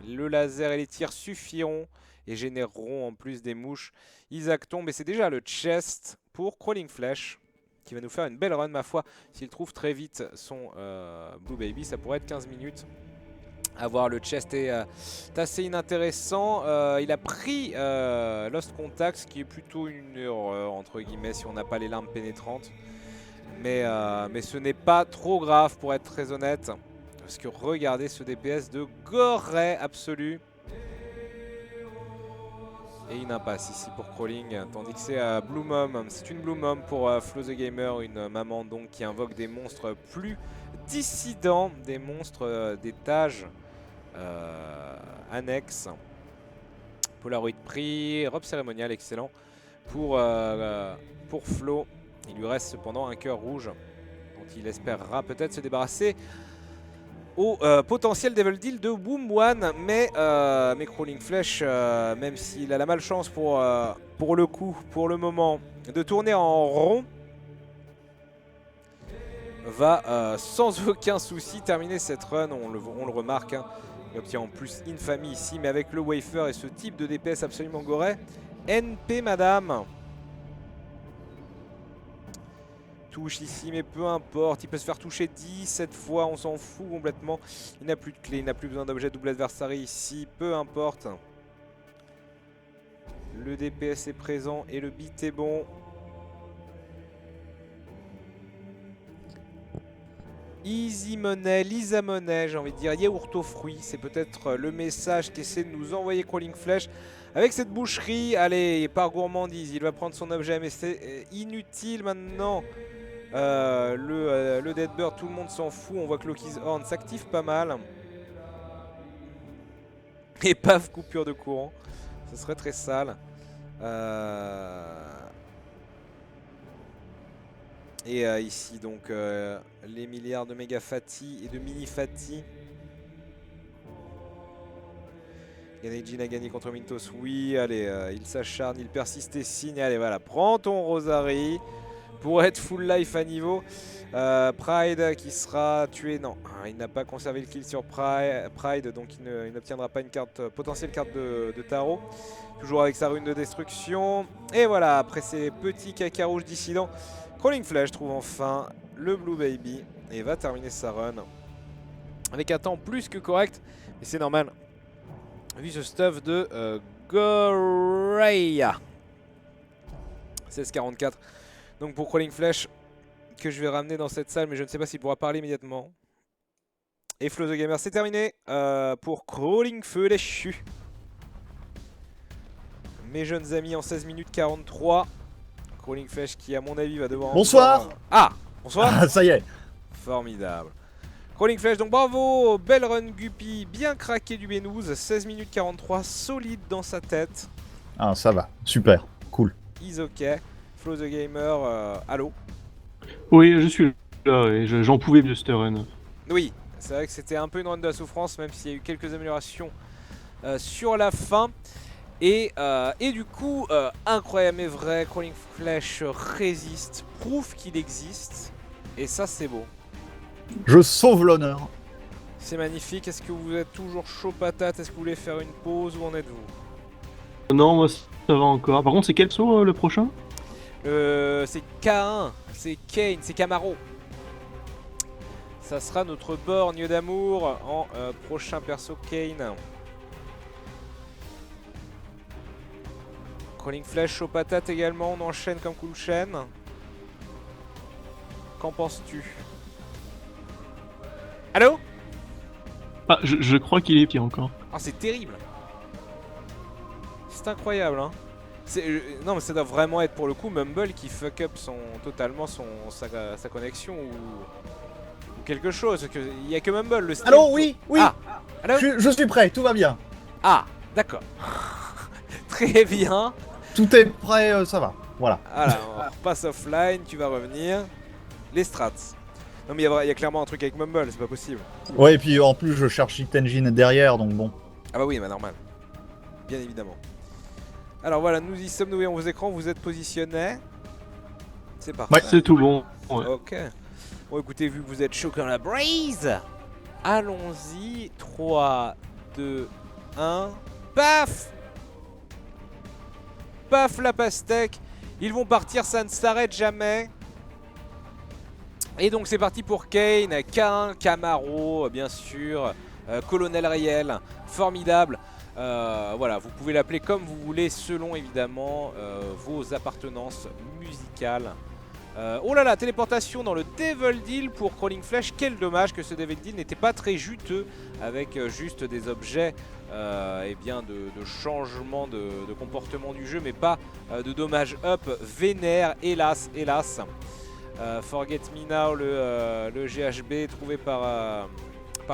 Le laser et les tirs suffiront et généreront en plus des mouches. Isaac tombe et c'est déjà le chest pour Crawling Flesh qui va nous faire une belle run ma foi. S'il trouve très vite son Blue Baby, ça pourrait être 15 minutes. Avoir le chest est assez inintéressant. Il a pris Lost Contact, ce qui est plutôt une erreur entre guillemets si on n'a pas les larmes pénétrantes. Mais ce n'est pas trop grave pour être très honnête. Parce que regardez ce DPS de gorée absolu. Et une impasse ici pour Crawling. Tandis que c'est Blue Mom. C'est une Blue Mom pour Flo the Gamer. Une maman donc qui invoque des monstres plus dissidents. Des monstres d'étage annexes. Polaroid pris. Robe cérémoniale excellent. Pour Flo. Il lui reste cependant un cœur rouge dont il espérera peut-être se débarrasser au potentiel Devil Deal de Womb 1. Mais Crawling Flesh, même s'il a la malchance pour le coup, pour le moment, de tourner en rond, va sans aucun souci terminer cette run. On le remarque, hein. Il obtient en plus Infamy ici, mais avec le Wafer et ce type de DPS absolument goré. NP madame. Touche ici, mais peu importe, il peut se faire toucher 17 fois, on s'en fout complètement. Il n'a plus de clé, il n'a plus besoin d'objet double adversary ici, peu importe. Le DPS est présent et le beat est bon. Easy money, Lisa money, j'ai envie de dire, yaourt aux fruits, c'est peut-être le message qu'essaie de nous envoyer Crawling Flesh. Avec cette boucherie, allez, par gourmandise, il va prendre son objet, mais c'est inutile maintenant. Le Deadbird, tout le monde s'en fout. On voit que Loki's Horn s'active pas mal. Et paf, coupure de courant. Ce serait très sale. Et ici donc les milliards de méga Fati et de mini Fati. Ganejin a gagné contre Mintos, oui, allez, il s'acharne, il persiste et signe, allez voilà, prends ton Rosary pour être full life à niveau. Pride qui sera tué, non, il n'a pas conservé le kill sur Pride, donc il n'obtiendra pas une carte, potentielle carte de tarot. Toujours avec sa rune de destruction. Et voilà, après ces petits caca rouges dissidents, Crawling Flesh trouve enfin le Blue Baby et va terminer sa run avec un temps plus que correct, mais c'est normal vu ce stuff de Goreya. 16-44 donc pour Crawling Flesh, que je vais ramener dans cette salle, mais je ne sais pas s'il pourra parler immédiatement. Et Flow the Gamer, c'est terminé pour Crawling Flash. Mes jeunes amis en 16 minutes 43. Crawling Flash qui, à mon avis, va devoir... Bonsoir. Ah, bonsoir. Ah, ça y est. Formidable. Crawling Flash, donc bravo, belle run Guppy, bien craqué du Benouze, 16 minutes 43, solide dans sa tête. Ah, ça va. Super. Cool. Is ok. Flow the Gamer, allô? Oui, je suis là et j'en pouvais de cette run. Oui, c'est vrai que c'était un peu une run de la souffrance, même s'il y a eu quelques améliorations sur la fin. Et du coup, incroyable mais vrai, Crawling Flash résiste, prouve qu'il existe. Et ça, c'est beau. Je sauve l'honneur. C'est magnifique. Est-ce que vous êtes toujours chaud patate? Est-ce que vous voulez faire une pause? Où en êtes-vous? Non, moi ça va encore. Par contre, c'est quel saut le prochain? C'est K1, c'est Kane, c'est Camaro. Ça sera notre borgne d'amour en prochain perso Kane. Crawling Flash aux patates également, on enchaîne comme cool chaîne. Qu'en penses-tu? Allô? Ah, je crois qu'il est pied encore. Ah, c'est terrible. C'est incroyable, hein. Non mais ça doit vraiment être pour le coup Mumble qui fuck up totalement sa connexion ou quelque chose. Il n'y a que Mumble le stream. Allô, oui, oui. Ah, allô? Je suis prêt, tout va bien. Ah, d'accord. Très bien. Tout est prêt, ça va. Voilà. Alors, on repasse offline, tu vas revenir. Les strats. Non mais il y a clairement un truc avec Mumble, c'est pas possible. Ouais, et puis en plus, je cherche Hit Engine derrière, donc bon. Ah bah oui, bah normal. Bien évidemment. Alors voilà, nous y sommes, nous voyons vos écrans, vous êtes positionnés. C'est parti. Ouais, c'est tout bon. Ouais. Ok. Bon écoutez, vu que vous êtes chaud comme la braise, allons-y. 3, 2, 1. Paf! Paf la pastèque. Ils vont partir, ça ne s'arrête jamais. Et donc c'est parti pour Kane, K1, Camaro, bien sûr, Colonel Riel, formidable. Voilà, vous pouvez l'appeler comme vous voulez selon évidemment vos appartenances musicales. Oh là là, téléportation dans le Devil Deal pour Crawling Flash. Quel dommage que ce Devil Deal n'était pas très juteux avec juste des objets et bien de changement de comportement du jeu, mais pas de dommages up vénère, hélas, hélas. Forget Me Now, le GHB trouvé par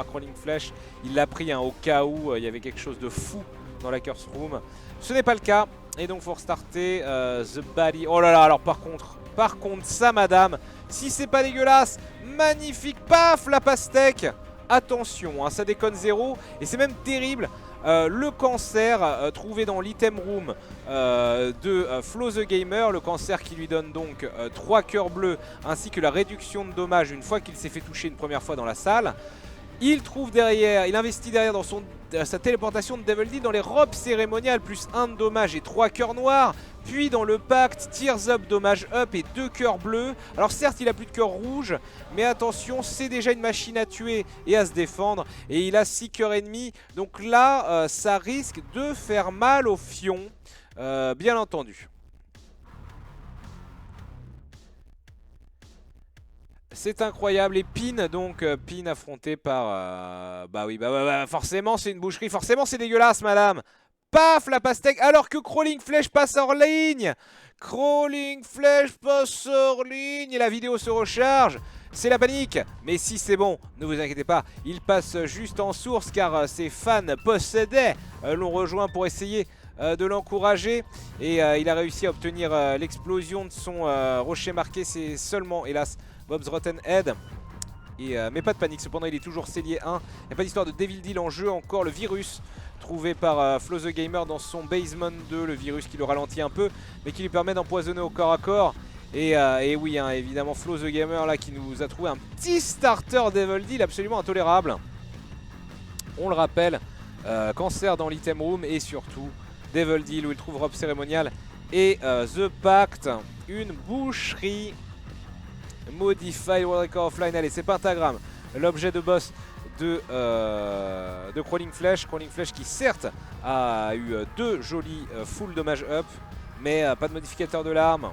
Crawling Flash, il l'a pris au cas où il y avait quelque chose de fou dans la Curse Room. Ce n'est pas le cas, et donc faut restarter The Body. Oh là là, alors par contre ça madame, si c'est pas dégueulasse, magnifique, paf la pastèque. Attention, hein, ça déconne zéro, et c'est même terrible. Le cancer trouvé dans l'item room de Flow the Gamer, le cancer qui lui donne donc 3 cœurs bleus ainsi que la réduction de dommages une fois qu'il s'est fait toucher une première fois dans la salle. Il trouve derrière, il investit derrière dans sa téléportation de Devil Deal dans les robes cérémoniales, plus 1 de dommage et 3 cœurs noirs. Puis dans le pacte, Tears Up, dommage up et 2 cœurs bleus. Alors certes, il a plus de cœurs rouges, mais attention, c'est déjà une machine à tuer et à se défendre. Et il a 6 cœurs ennemis, donc là, ça risque de faire mal au fion, bien entendu. C'est incroyable, et Pin, donc Pin affronté par... bah oui, bah forcément c'est une boucherie, forcément c'est dégueulasse madame. Paf la pastèque, alors que Crawling Flash passe hors ligne. Crawling Flash passe hors ligne et la vidéo se recharge. C'est la panique, mais si c'est bon, ne vous inquiétez pas, il passe juste en source car ses fans possédés l'ont rejoint pour essayer de l'encourager. Et il a réussi à obtenir l'explosion de son rocher marqué, c'est seulement hélas Bob's Rotten Head. Mais pas de panique, cependant il est toujours Cellier 1. Il n'y a pas d'histoire de Devil Deal en jeu, encore le virus trouvé par Flow the Gamer dans son Basement 2, le virus qui le ralentit un peu, mais qui lui permet d'empoisonner au corps à corps. Et oui, hein, évidemment Flow the Gamer là qui nous a trouvé un petit starter Devil Deal absolument intolérable. On le rappelle, cancer dans l'item room et surtout Devil Deal où il trouve robe cérémoniale et The Pact, une boucherie. Modified World Record Offline, allez c'est Pentagram, l'objet de boss de Crawling Flash. Crawling Flash qui certes a eu 2 jolis full dommage up, mais pas de modificateur de l'arme.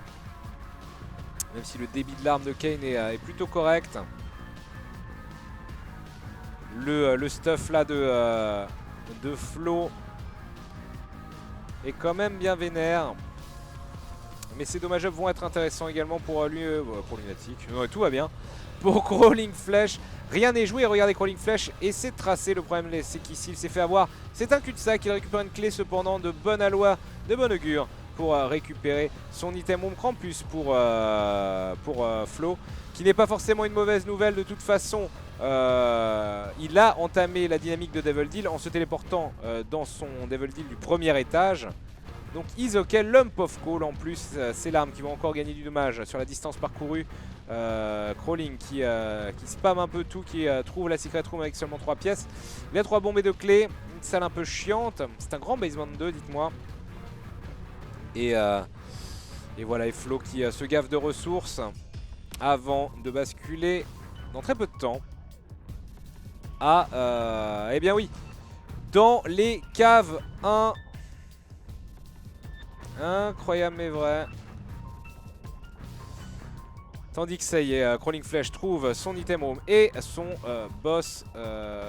Même si le débit de l'arme de Kayn est plutôt correct. Le stuff là de Flo est quand même bien vénère. Mais ces dommages up vont être intéressants également pour Lunatic. Ouais, tout va bien. Pour Crawling Flash, rien n'est joué. Regardez, Crawling Flash essaie de tracer. Le problème, c'est qu'ici, il s'est fait avoir. C'est un cul-de-sac. Il récupère une clé cependant de bonne aloi, de bon augure pour récupérer son item Home Krampus pour Flo, qui n'est pas forcément une mauvaise nouvelle de toute façon. Il a entamé la dynamique de Devil Deal en se téléportant dans son Devil Deal du premier étage. Donc Isokel, Lump of Coal en plus, c'est l'arme qui va encore gagner du dommage sur la distance parcourue. Crawling qui spam un peu tout, qui trouve la secret room avec seulement 3 pièces. Il a 3 bombes et 2 clés, une salle un peu chiante. C'est un grand basement 2, dites-moi. Et voilà, et Flo qui se gave de ressources avant de basculer dans très peu de temps à, eh bien oui, dans les caves 1. Incroyable mais vrai. Tandis que ça y est, Crawling Flash trouve son item room et son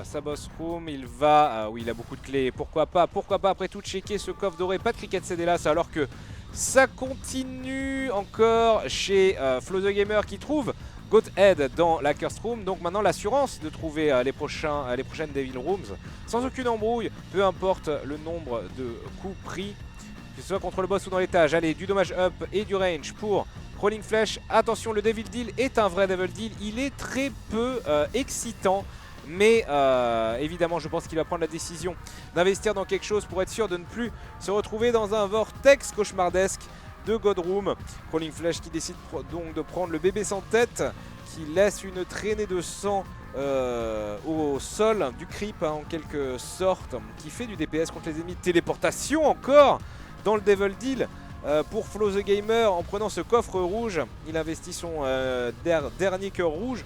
sa boss room. Il va, oui, il a beaucoup de clés. Pourquoi pas après tout checker ce coffre doré. Pas de Cricket CDLAS alors que ça continue encore chez Flo the Gamer qui trouve Goathead dans la Cursed Room. Donc maintenant l'assurance de trouver les prochaines Devil Rooms sans aucune embrouille, peu importe le nombre de coups pris, que ce soit contre le boss ou dans l'étage. Allez, du dommage up et du range pour Crawling Flash. Attention, le Devil Deal est un vrai Devil Deal. Il est très peu excitant. Mais évidemment, je pense qu'il va prendre la décision d'investir dans quelque chose pour être sûr de ne plus se retrouver dans un vortex cauchemardesque de Godroom. Crawling Flash qui décide donc de prendre le bébé sans tête, qui laisse une traînée de sang au sol, du creep en quelque sorte, qui fait du DPS contre les ennemis. Téléportation encore dans le Devil Deal pour Flo the Gamer en prenant ce coffre rouge. Il investit son dernier cœur rouge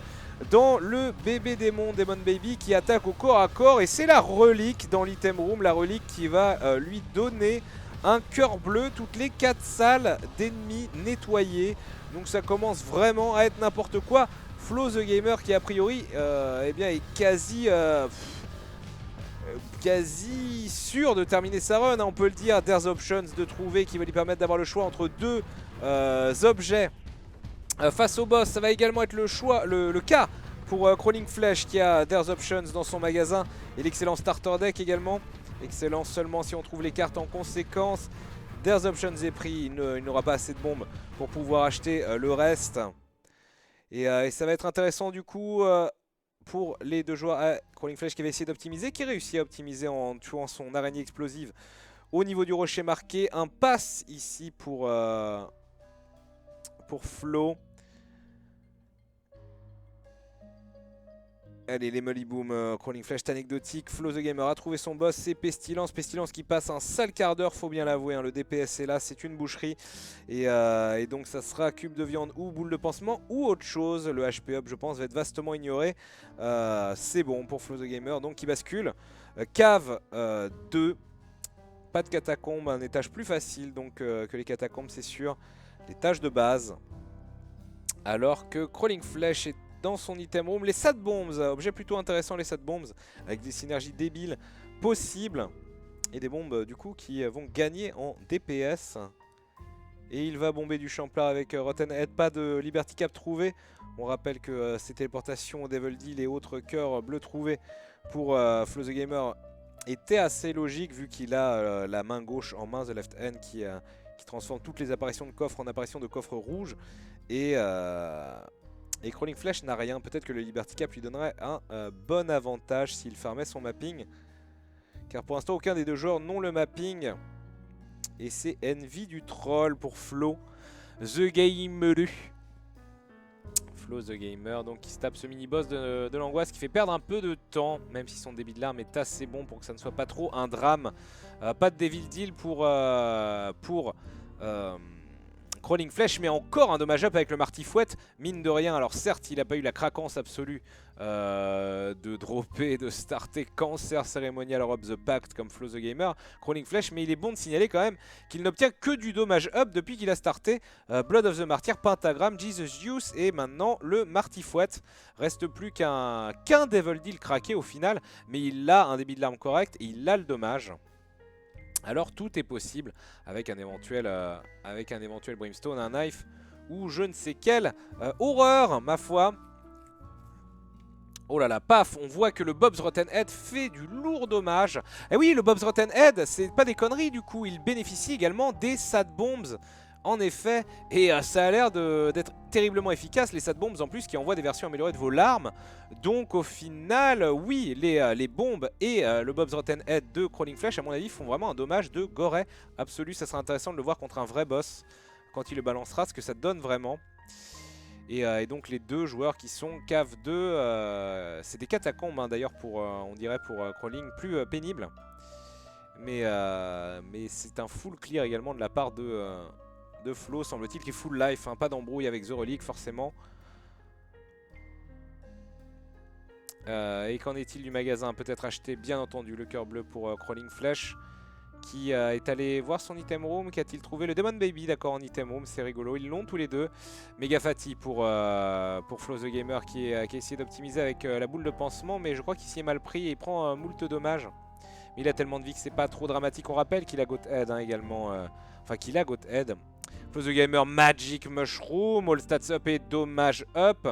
dans le bébé démon, Demon Baby, qui attaque au corps à corps. Et c'est la relique dans l'item room, la relique qui va lui donner un cœur bleu toutes les 4 salles d'ennemis nettoyées. Donc ça commence vraiment à être n'importe quoi. Flo the Gamer qui a priori eh bien, est quasi sûr de terminer sa run, hein, on peut le dire. There's options de trouver qui va lui permettre d'avoir le choix entre 2 objets face au boss. Ça va également être le cas pour Crawling Flash qui a There's options dans son magasin et l'excellent starter deck également. Excellent seulement si on trouve les cartes en conséquence. There's options est pris, il n'aura pas assez de bombes pour pouvoir acheter le reste. Et ça va être intéressant du coup pour les 2 joueurs. Crawling Flash qui va essayer d'optimiser, qui réussit à optimiser en tuant son araignée explosive au niveau du rocher marqué. Un pass ici pour Allez, les Molly Boom, Crawling Flash, anecdotique. Flo the Gamer a trouvé son boss, c'est Pestilence. Pestilence qui passe un sale quart d'heure, faut bien l'avouer, hein. Le DPS est là, c'est une boucherie. Et donc ça sera cube de viande ou boule de pansement ou autre chose. Le HP up, je pense, va être vastement ignoré. C'est bon pour Flo the Gamer, donc qui bascule. Cave 2. Pas de catacombes, un étage plus facile donc que les catacombes, c'est sûr. L'étage de base. Alors que Crawling Flash est dans son item room. Les Sad Bombs, objet plutôt intéressant, les Sad Bombs, avec des synergies débiles possibles. Et des bombes du coup qui vont gagner en DPS. Et il va bomber du Champlar avec Rotten Head, pas de Liberty Cap trouvé. On rappelle que ces téléportations au Devil Deal et autres cœurs bleus trouvés pour Flo the Gamer étaient assez logiques vu qu'il a la main gauche en main, the left hand, qui transforme toutes les apparitions de coffres en apparitions de coffres rouges. Et Crawling Flash n'a rien. Peut-être que le Liberty Cap lui donnerait un bon avantage s'il farmait son mapping. Car pour l'instant, aucun des 2 joueurs n'ont le mapping. Et c'est Envy du troll pour Flo the Gamer. Flo the Gamer, donc qui se tape ce mini-boss de l'angoisse qui fait perdre un peu de temps, même si son débit de l'arme est assez bon pour que ça ne soit pas trop un drame. Pas de Devil Deal pour Crawling Flèche met encore un dommage up avec le Martifouette. Mine de rien, alors certes, il n'a pas eu la craquance absolue de dropper, de starter Cancer Ceremonial Rob the Pact comme Flo the Gamer, Crawling Flèche, mais il est bon de signaler quand même qu'il n'obtient que du dommage up depuis qu'il a starté Blood of the Martyr, Pentagram, Jesus Use et maintenant le Martifouette. Reste plus qu'un Devil Deal craqué au final, mais il a un débit de l'arme correct et il a le dommage. Alors tout est possible avec un éventuel Brimstone, un knife ou je ne sais quelle horreur ma foi. Oh là là, paf, on voit que le Bob's Rotten Head fait du lourd dommage. Et oui, le Bob's Rotten Head, c'est pas des conneries du coup, il bénéficie également des Sad Bombs. En effet, et ça a l'air d'être terriblement efficace, les Sad Bombs en plus qui envoient des versions améliorées de vos larmes. Donc au final, oui, les bombes et le Bob's Rotten Head de Crawling Flèche, à mon avis, font vraiment un dommage de Gorée absolu. Ça serait intéressant de le voir contre un vrai boss quand il le balancera, ce que ça donne vraiment. Et donc les deux joueurs qui sont Cave 2, c'est des catacombes hein, d'ailleurs pour, on dirait pour Crawling, plus pénible. Mais c'est un full clear également de la part de Flo, semble-t-il, qui est full life, hein, pas d'embrouille avec The Relic forcément. Et qu'en est-il du magasin? Peut-être acheter bien entendu le cœur bleu pour Crawling Flèche, qui est allé voir son item room. Qu'a-t-il trouvé? Le Demon Baby, d'accord, en item room, c'est rigolo. Ils l'ont tous les deux. Méga Fati pour Flo the Gamer qui a essayé d'optimiser avec la boule de pansement, mais je crois qu'il s'y est mal pris et il prend moult dommages. Mais il a tellement de vie que c'est pas trop dramatique. On rappelle qu'il a Goat Head hein, également. Enfin, qu'il a Goat Head. Flo the Gamer, Magic Mushroom, All Stats Up et Dommage Up.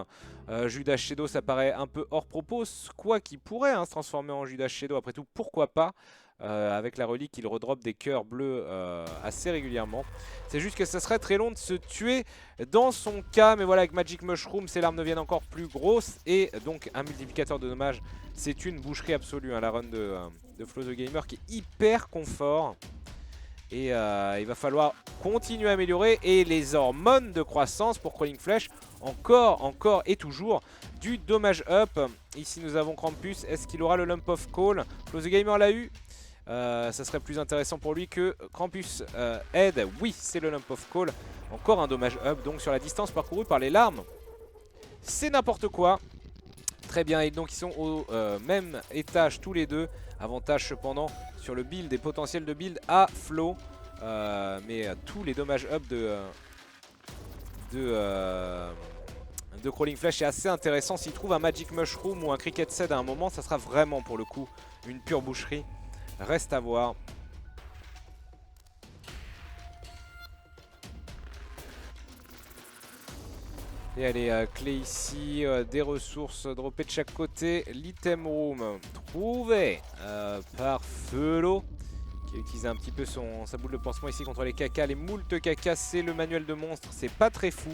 Judas Shadow, ça paraît un peu hors propos. Quoi qu'il pourrait hein, se transformer en Judas Shadow, après tout, pourquoi pas. Avec la relique, il redrop des cœurs bleus assez régulièrement. C'est juste que ça serait très long de se tuer dans son cas. Mais voilà, avec Magic Mushroom, ses larmes deviennent encore plus grosses. Et donc un multiplicateur de dommages, c'est une boucherie absolue. Hein, la run de Flo the Gamer qui est hyper confort. Et il va falloir continuer à améliorer. Et les hormones de croissance pour Crawling Flèche, encore et toujours du dommage up. Ici nous avons Krampus. Est-ce qu'il aura le Lump of Coal? Flo the Gamer l'a eu. Ça serait plus intéressant pour lui que Krampus aide. Oui, c'est le Lump of Coal. Encore un dommage up donc sur la distance parcourue par les larmes. C'est n'importe quoi. Très bien, et donc ils sont au même étage tous les deux. Avantage cependant sur le build et potentiel de build à Flo. Mais tous les dommages up de Crawling Flèche est assez intéressant. S'il trouve un Magic Mushroom ou un Cricket Seed à un moment, ça sera vraiment pour le coup une pure boucherie. Reste à voir. Et allez, clé ici, des ressources droppées de chaque côté. L'item room trouvé par Felo, qui a utilisé un petit peu sa boule de pansement ici contre les caca. Les moult caca, c'est le manuel de monstre, c'est pas très fou.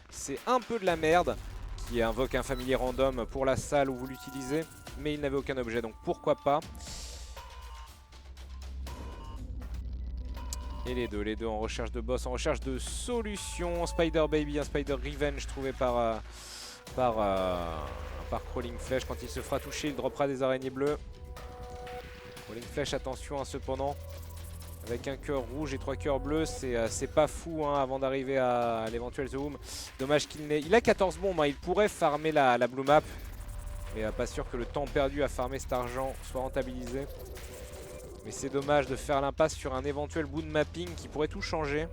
C'est un peu de la merde, qui invoque un familier random pour la salle où vous l'utilisez. Mais il n'avait aucun objet, donc pourquoi pas. Et les deux en recherche de boss, en recherche de solutions. Spider Baby, un Spider Revenge trouvé par Crawling Flèche. Quand il se fera toucher, il droppera des araignées bleues. Crawling Flèche, attention hein, cependant. Avec un cœur rouge et 3 cœurs bleus, c'est pas fou hein, avant d'arriver à l'éventuel zoom. Dommage qu'il n'ait... Il a 14 bombes, hein, il pourrait farmer la blue map. Mais pas sûr que le temps perdu à farmer cet argent soit rentabilisé. Mais c'est dommage de faire l'impasse sur un éventuel bout de mapping qui pourrait tout changer.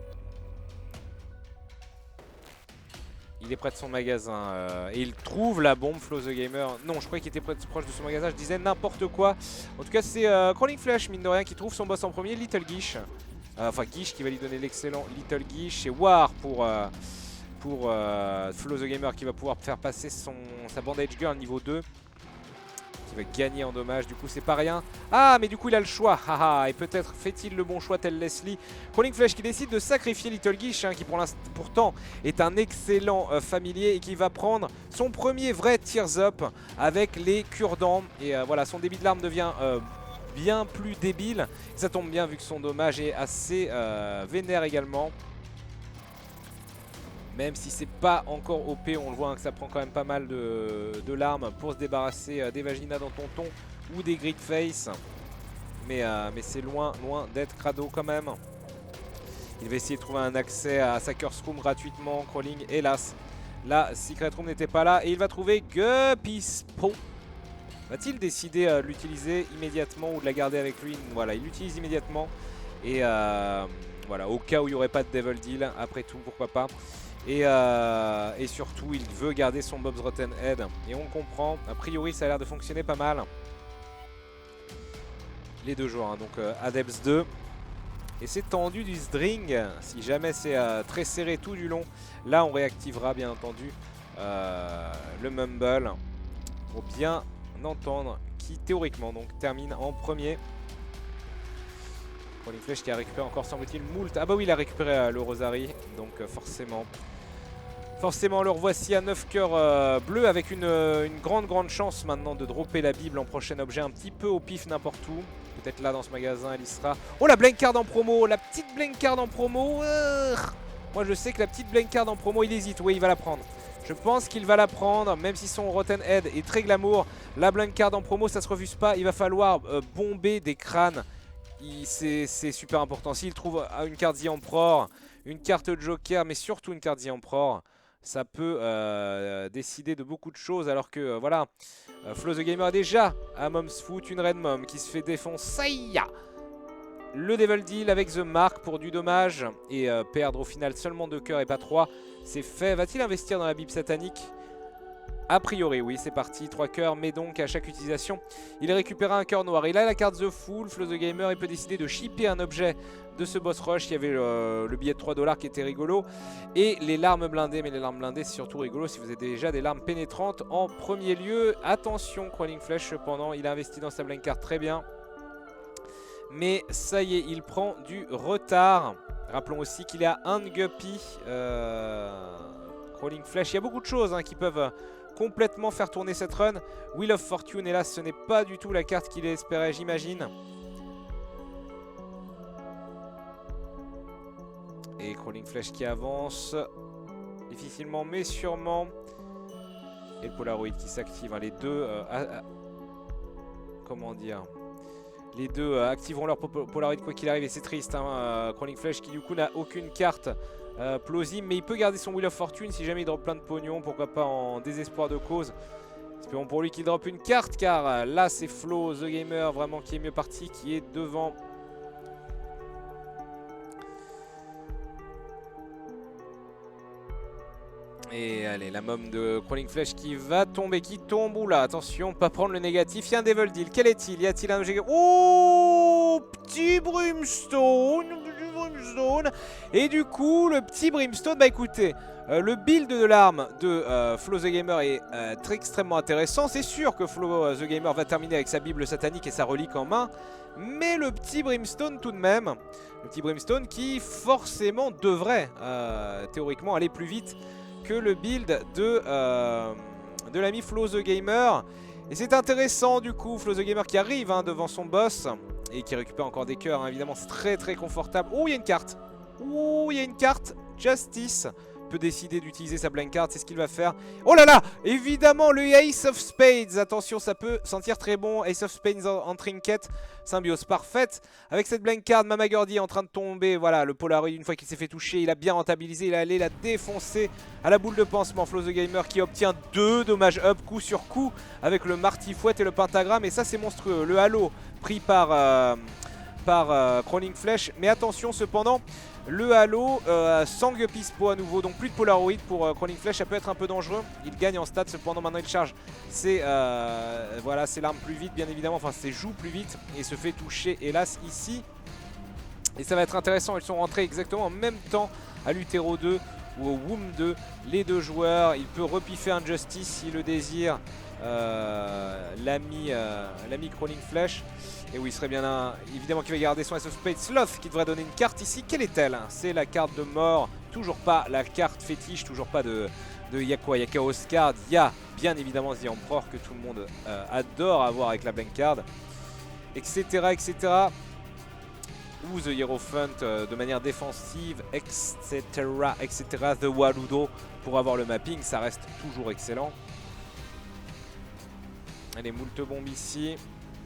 Il est près de son magasin et il trouve la bombe, Flo the Gamer. Non, je croyais qu'il était proche de son magasin, je disais n'importe quoi. En tout cas, c'est Crawling Flèche, mine de rien, qui trouve son boss en premier, Little Guiche. Enfin, Guiche qui va lui donner l'excellent Little Guiche. Et War pour Flo the Gamer qui va pouvoir faire passer sa Bandage Girl niveau 2. Va gagner en dommage, du coup c'est pas rien. Ah mais du coup il a le choix, haha, et peut-être fait-il le bon choix tel Leslie. Crawling Flèche qui décide de sacrifier Little Guiche hein, qui pourtant est un excellent familier et qui va prendre son premier vrai Tears Up avec les cure-dents. Et voilà, son débit de larmes devient bien plus débile. Ça tombe bien vu que son dommage est assez vénère également. Même si c'est pas encore OP, on le voit hein, que ça prend quand même pas mal de larmes pour se débarrasser des Vagina dans Tonton ou des Grid Face. Mais c'est loin d'être crado quand même. Il va essayer de trouver un accès à Sackers Room gratuitement. Crawling, hélas. La Secret Room n'était pas là. Et il va trouver Gupispo. Va-t-il décider de l'utiliser immédiatement ou de la garder avec lui? Voilà, il l'utilise immédiatement. Et voilà, au cas où il n'y aurait pas de Devil Deal, après tout, pourquoi pas. Et surtout, il veut garder son Bob's Rotten Head. Et on comprend. A priori, ça a l'air de fonctionner pas mal. Les deux joueurs, hein, donc Adepts 2. Et c'est tendu du string. Si jamais c'est très serré tout du long, là on réactivera bien entendu le Mumble pour bien entendre qui théoriquement donc termine en premier. Crawling Flesh qui a récupéré encore semble-t-il moult. Ah bah oui, il a récupéré le Rosary, donc forcément le revoici à 9 cœurs bleus avec une grande chance maintenant de dropper la Bible en prochain objet un petit peu au pif n'importe où. Peut-être là dans ce magasin elle y sera. Oh, la blank card en promo, la petite blank card en promo. Moi je sais que la petite blank card en promo il hésite, oui il va la prendre. Je pense qu'il va la prendre, même si son Rotten Head est très glamour. La blank card en promo ça se refuse pas, il va falloir bomber des crânes. C'est super important. S'il trouve une carte The Emperor, une carte Joker, mais surtout une carte The Emperor, ça peut décider de beaucoup de choses. Alors que voilà, Flo the Gamer a déjà à Mom's Foot une Red Mom qui se fait défoncer. Le Devil Deal avec The Mark pour du dommage et perdre au final seulement 2 cœurs et pas 3. C'est fait. Va-t-il investir dans la Bible satanique? A priori, oui, c'est parti. 3 cœurs, mais donc à chaque utilisation, il récupérera un cœur noir. Il a la carte The Fool. Flo the Gamer, il peut décider de shipper un objet de ce boss rush. Il y avait le billet de 3 $ qui était rigolo. Et les larmes blindées, mais les larmes blindées, c'est surtout rigolo si vous avez déjà des larmes pénétrantes en premier lieu. Attention, Crawling Flesh, cependant, il a investi dans sa blank card très bien. Mais ça y est, il prend du retard. Rappelons aussi qu'il est à 1 Guppy. Crawling Flesh, il y a beaucoup de choses hein, qui peuvent complètement faire tourner cette run. Wheel of Fortune, hélas, ce n'est pas du tout la carte qu'il espérait, j'imagine. Et Crawling Flesh qui avance. Difficilement, mais sûrement. Et le Polaroid qui s'active. Hein, les deux... comment dire, les deux activeront leur Polaroid quoi qu'il arrive. Et c'est triste. Hein, Crawling Flesh qui du coup n'a aucune carte plausible, mais il peut garder son Wheel of Fortune si jamais il drop plein de pognon, pourquoi pas en désespoir de cause. Espérons pour lui qu'il drop une carte, car là c'est Flo the Gamer vraiment qui est mieux parti, qui est devant. Et allez, la mom de Crawling Flesh qui va tomber, qui tombe. Oula, attention, pas prendre le négatif. Il y a un Devil Deal. Quel est-il? Y a-t-il un objet? Oh, petit Brimstone. Et du coup, le petit Brimstone, bah écoutez, le build de l'arme de Flo the Gamer est extrêmement intéressant. C'est sûr que Flo the Gamer va terminer avec sa Bible satanique et sa relique en main. Mais le petit Brimstone tout de même, le petit Brimstone qui forcément devrait théoriquement aller plus vite que le build de l'ami Flo the Gamer. Et c'est intéressant du coup, Flo the Gamer qui arrive hein, devant son boss et qui récupère encore des cœurs, hein, évidemment c'est très confortable. Oh, il y a une carte. Oh, il y a une carte. Justice peut décider d'utiliser sa blank card, c'est ce qu'il va faire. Oh là là, évidemment le Ace of Spades. Attention, ça peut sentir très bon. Ace of Spades en trinket, symbiose parfaite. Avec cette blank card, Mama Gordy est en train de tomber. Voilà, le Polaroid, une fois qu'il s'est fait toucher, il a bien rentabilisé. Il est allé la défoncer à la boule de pansement. Flo the Gamer qui obtient 2 dommages up coup sur coup avec le martifouette et le pentagramme. Et ça, c'est monstrueux. Le halo pris par Crawling Flesh. Mais attention cependant, le halo sans Gupispo à nouveau, donc plus de Polaroid pour Crawling Flesh, ça peut être un peu dangereux. Il gagne en stats, cependant maintenant il charge voilà, ses larmes plus vite bien évidemment, enfin ses joues plus vite et se fait toucher hélas ici. Et ça va être intéressant, ils sont rentrés exactement en même temps à l'Utero 2 ou au Womb 2, les deux joueurs. Il peut repiffer un Justice s'il le désire, l'ami Crawling Flesh. Et oui, il serait bien là, évidemment qu'il va garder son Ace of Spades. Sloth qui devrait donner une carte ici. Quelle est-elle? C'est la carte de mort. Toujours pas la carte fétiche, toujours pas de y'a quoi? Y'a Chaos Card. Il y a bien évidemment The Emperor que tout le monde adore avoir avec la blank card. Etc. etc. Ou The Hierophant de manière défensive. Etc. etc. The Waludo pour avoir le mapping. Ça reste toujours excellent. Allez, moult bombes ici.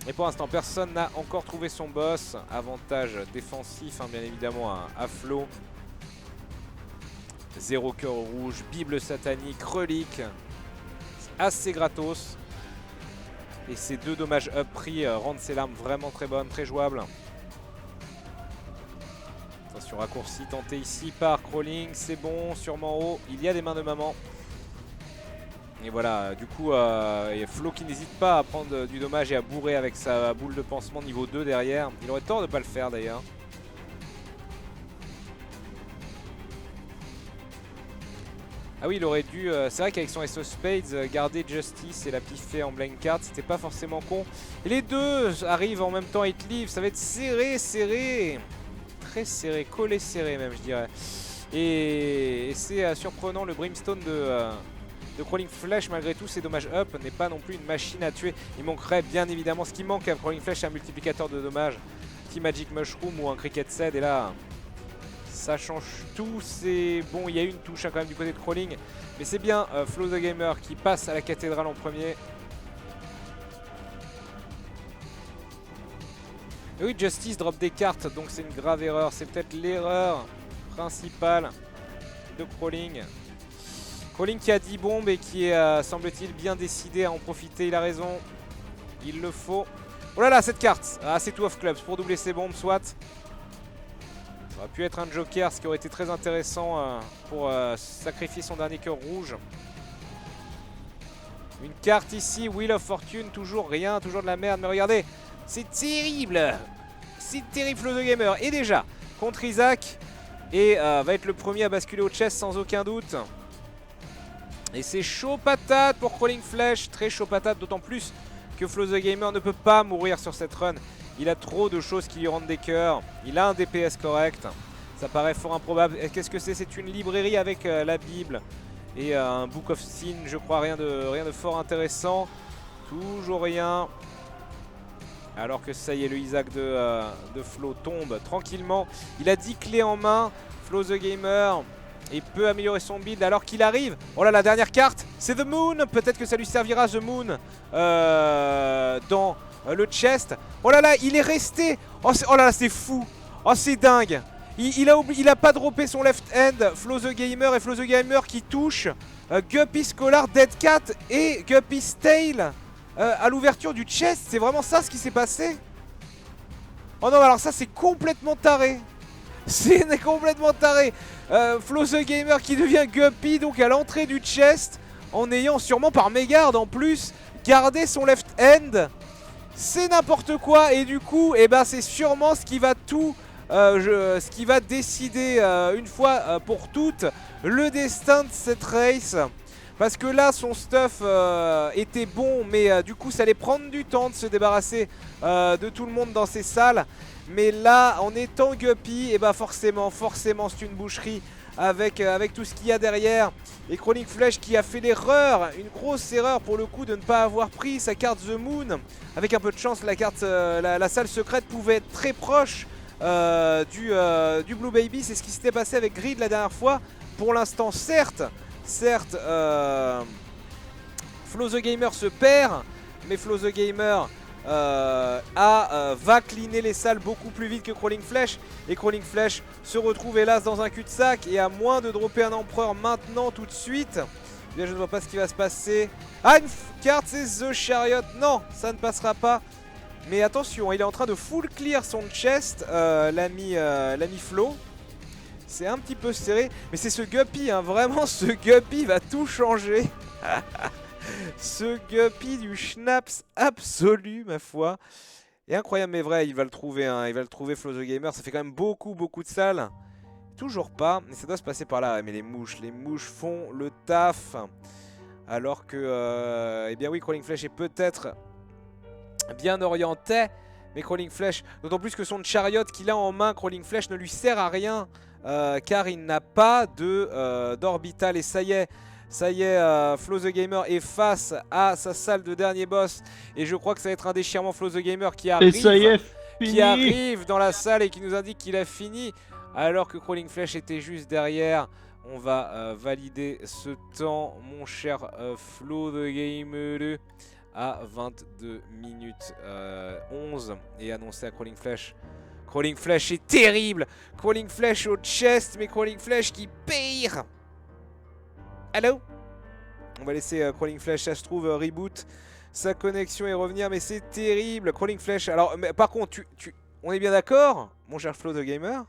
Et pour l'instant, personne n'a encore trouvé son boss. Avantage défensif, hein, bien évidemment, à Flo. 0 cœur rouge, Bible satanique, relique. Assez gratos. Et ces 2 dommages up pris rendent ces larmes vraiment très bonnes, très jouables. Attention, raccourci tenté ici par Crawling, c'est bon, sûrement haut. Il y a des mains de maman. Et voilà, du coup, il y a Flo qui n'hésite pas à prendre du dommage et à bourrer avec sa boule de pansement niveau 2 derrière. Il aurait tort de ne pas le faire d'ailleurs. Ah oui, il aurait dû, c'est vrai qu'avec son SO Spades, garder Justice et la piffer en blank card, c'était pas forcément con. Et les deux arrivent en même temps à hit leave, ça va être serré, serré. Très serré, collé serré même je dirais. Et c'est surprenant, le Brimstone de Crawling Flesh malgré tout ses dommages up n'est pas non plus une machine à tuer. Il manquerait bien évidemment, ce qui manque à Crawling Flesh c'est un multiplicateur de dommages. Petit Magic Mushroom ou un Cricket Seed et là... ça change tout, c'est bon, il y a une touche hein, quand même du côté de Crawling. Mais c'est bien Flo the Gamer qui passe à la cathédrale en premier. Et oui, Justice drop des cartes, donc c'est une grave erreur. C'est peut-être l'erreur principale de Crawling. Crawling qui a 10 bombes et qui est, semble-t-il, bien décidé à en profiter. Il a raison, il le faut. Oh là là, cette carte, ah, c'est tout off clubs pour doubler ses bombes, soit. Ça aurait pu être un joker, ce qui aurait été très intéressant pour sacrifier son dernier cœur rouge. Une carte ici, Wheel of Fortune, toujours rien, toujours de la merde. Mais regardez, c'est terrible. C'est terrible Flo the Gamer. Et déjà, contre Isaac. Et va être le premier à basculer au chest sans aucun doute. Et c'est chaud patate pour Crawling Flesh. Très chaud patate, d'autant plus que Flo the Gamer ne peut pas mourir sur cette run. Il a trop de choses qui lui rendent des cœurs. Il a un DPS correct. Ça paraît fort improbable. Qu'est-ce que c'est? C'est une librairie avec la Bible et un Book of Sin, je crois. Rien de fort intéressant. Toujours rien. Alors que ça y est, le Isaac de Flo tombe tranquillement. Il a 10 clés en main. Flo the Gamer. Et peut améliorer son build alors qu'il arrive. Oh là, la dernière carte, c'est The Moon. Peut-être que ça lui servira, The Moon, dans le chest. Oh là là, il est resté. Oh là là, c'est fou. Oh, c'est dingue. Il a pas droppé son left hand, Flo the Gamer. Et Flo the Gamer qui touche Guppy Scholar, Dead Cat et Guppy's Tail à l'ouverture du chest. C'est vraiment ça ce qui s'est passé? Oh non, alors ça, c'est complètement taré. C'est complètement taré. Flo the Gamer qui devient Guppy donc à l'entrée du chest en ayant sûrement par mégarde en plus gardé son left hand. C'est n'importe quoi et du coup eh ben, c'est sûrement ce qui va tout ce qui va décider une fois pour toutes le destin de cette race. Parce que là son stuff était bon mais du coup ça allait prendre du temps de se débarrasser de tout le monde dans ces salles. Mais là, en étant Guppy, et bah forcément c'est une boucherie avec tout ce qu'il y a derrière. Et Crawling Flesh qui a fait l'erreur, une grosse erreur pour le coup de ne pas avoir pris sa carte The Moon. Avec un peu de chance, la carte, la salle secrète pouvait être très proche du Blue Baby. C'est ce qui s'était passé avec Grid la dernière fois. Pour l'instant, certes, Flo the Gamer se perd, mais Flo the Gamer... va cleaner les salles beaucoup plus vite que Crawling Flesh. Et Crawling Flesh se retrouve hélas dans un cul-de-sac. Et à moins de dropper un empereur maintenant tout de suite, eh bien, je ne vois pas ce qui va se passer. Ah, une carte, c'est The Chariot. Non, ça ne passera pas. Mais attention, il est en train de full clear son chest, l'ami Flo. C'est un petit peu serré. Mais c'est ce Guppy, hein, vraiment ce Guppy va tout changer. Ce Guppy du Schnaps absolu, ma foi. Et incroyable mais vrai, il va le trouver, hein. Il va le trouver, Flo the Gamer. Ça fait quand même beaucoup de salles. Toujours pas, mais ça doit se passer par là. Mais les mouches font le taf. Alors que, eh bien oui, Crawling Flesh est peut-être bien orienté. Mais Crawling Flesh, d'autant plus que son chariot qu'il a en main, Crawling Flesh ne lui sert à rien. Car il n'a pas d'orbital. Et ça y est, Flo the Gamer est face à sa salle de dernier boss. Et je crois que ça va être un déchirement. Flo the Gamer qui arrive, et ça y est, fini. arrive dans la salle et qui nous indique qu'il a fini. Alors que Crawling Flesh était juste derrière. On va valider ce temps, mon cher Flo the Gamer. à 22 minutes 11 et annoncé à Crawling Flash. Crawling Flash est terrible. Crawling Flash au chest, mais Crawling Flash qui pire. Allô? On va laisser Crawling Flash, ça se trouve, reboot sa connexion et revenir, mais c'est terrible. Crawling Flash, alors, mais, par contre, on est bien d'accord, mon cher Flo the Gamer,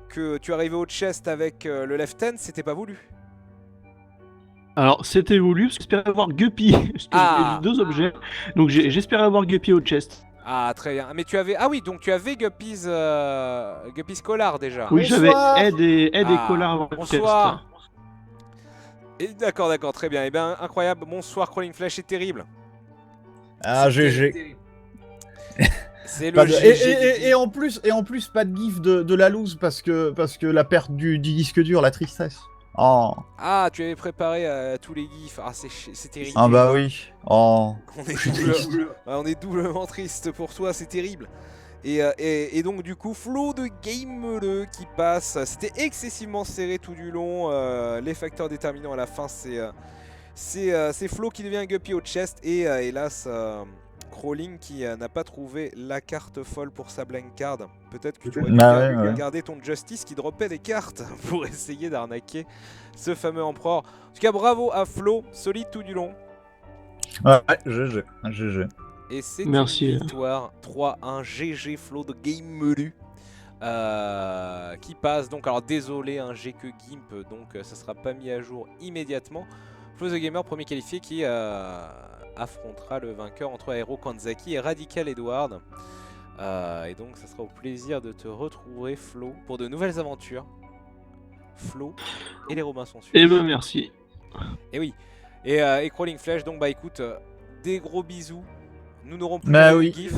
que tu arrivais au chest avec le left hand, c'était pas voulu. Alors, c'était voulu parce que j'espérais avoir Guppy. Parce que Ah. j'ai 2 objets. Donc, j'espérais avoir Guppy au chest. Ah, très bien. Mais tu avais... Ah oui, donc tu avais Guppy's Collar déjà. Oui, j'avais Bonsoir. aide et Ah, collar avant le chest. bonsoir. D'accord, d'accord, très bien. Et bien, incroyable. Bonsoir, Crawling Flash est terrible. Ah, GG. C'est le Pas de- GG. et en plus, pas de gif de la loose parce que la perte du disque dur, la tristesse. Oh. Ah, tu avais préparé tous les gifs. Ah, c'est terrible. Ah bah oui. Oh. On est, Je suis double- triste. on est doublement triste pour toi, c'est terrible. Et donc du coup, Flo de Game qui passe. C'était excessivement serré tout du long. Les facteurs déterminants à la fin, c'est Flo qui devient un Guppy au chest. Et hélas, Crawling qui n'a pas trouvé la carte folle pour sa blank card. Peut-être que tu aurais Bah dû ouais. garder ton Justice qui droppait des cartes pour essayer d'arnaquer ce fameux Empereur. En tout cas, bravo à Flo, solide tout du long. Ouais, GG. GG. Et c'est Merci. une victoire 3-1 GG Flo de Game Menu qui passe. Donc alors désolé, j'ai que Gimp, donc ça sera pas mis à jour immédiatement. Flo the Gamer, premier qualifié qui affrontera le vainqueur entre Aero Kanzaki et Radical Edward. Et donc ça sera au plaisir de te retrouver Flo pour de nouvelles aventures. Flo et les Robinson suivent. Et ben merci. Et oui. Et Crawling Flash, donc bah écoute, des gros bisous. Nous n'aurons plus Bah de oui. gif.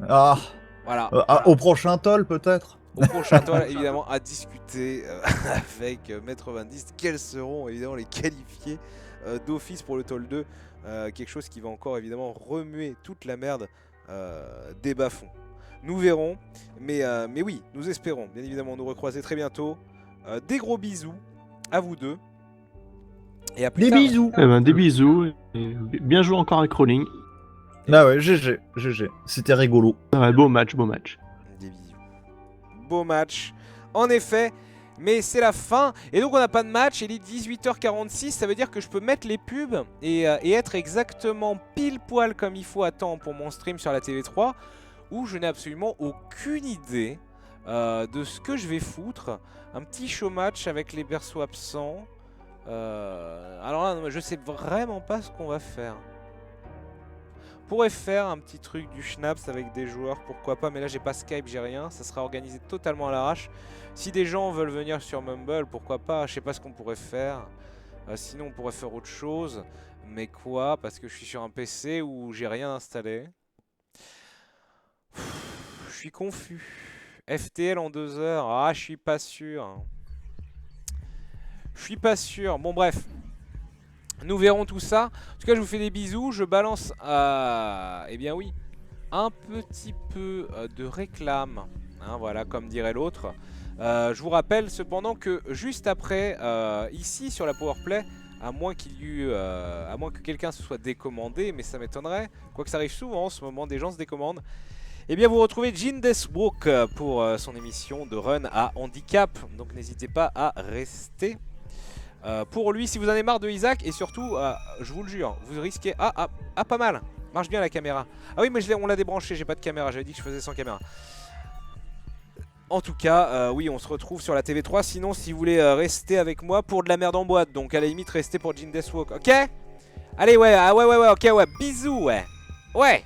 Ah. Voilà. Au prochain toll peut-être. Au prochain tour, évidemment, à discuter avec Maître 20. Quels seront évidemment les qualifiés d'office pour le toll 2. Quelque chose qui va encore évidemment remuer toute la merde des bas-fonds. Nous verrons. Mais oui, nous espérons bien évidemment nous recroiser très bientôt. Des gros bisous à vous deux. Et à plus Des tard. bisous. Eh ben, des bisous. Et bien joué encore à Crawling. Ah ouais, GG. GG. C'était rigolo. Ouais, beau match, beau match. Des bisous. Beau match. En effet, mais c'est la fin. Et donc on n'a pas de match. Il est 18h46. Ça veut dire que je peux mettre les pubs et être exactement pile poil comme il faut à temps pour mon stream sur la TV3. Où je n'ai absolument aucune idée de ce que je vais foutre. Un petit show match avec les berceaux absents. Alors là, je sais vraiment pas ce qu'on va faire. On pourrait faire un petit truc du Schnaps avec des joueurs, pourquoi pas, mais là j'ai pas Skype, j'ai rien, ça sera organisé totalement à l'arrache. Si des gens veulent venir sur Mumble, pourquoi pas, je sais pas ce qu'on pourrait faire. Sinon on pourrait faire autre chose, mais quoi, parce que je suis sur un PC où j'ai rien installé. Je suis confus. FTL en 2 heures, ah je suis pas sûr. Je suis pas sûr, bon bref. Nous verrons tout ça. En tout cas, je vous fais des bisous. Je balance, eh bien oui, un petit peu de réclame. Hein, voilà, comme dirait l'autre. Je vous rappelle cependant que juste après, ici sur la Powerplay, à moins qu'il y eût, à moins que quelqu'un se soit décommandé, mais ça m'étonnerait. Quoique ça arrive souvent en ce moment, des gens se décommandent. Eh bien, vous retrouvez Jean Deathbrook pour son émission de run à handicap. Donc n'hésitez pas à rester. Pour lui, si vous en avez marre de Isaac, et surtout, je vous le jure, vous risquez... Ah, pas mal, marche bien la caméra. Ah oui, mais on l'a débranché, j'ai pas de caméra, j'avais dit que je faisais sans caméra. En tout cas, oui, on se retrouve sur la TV3, sinon si vous voulez rester avec moi pour de la merde en boîte, donc à la limite, restez pour Jean Deathwalk, ok? Allez, ouais, ok, ouais, bisous, ouais. Ouais.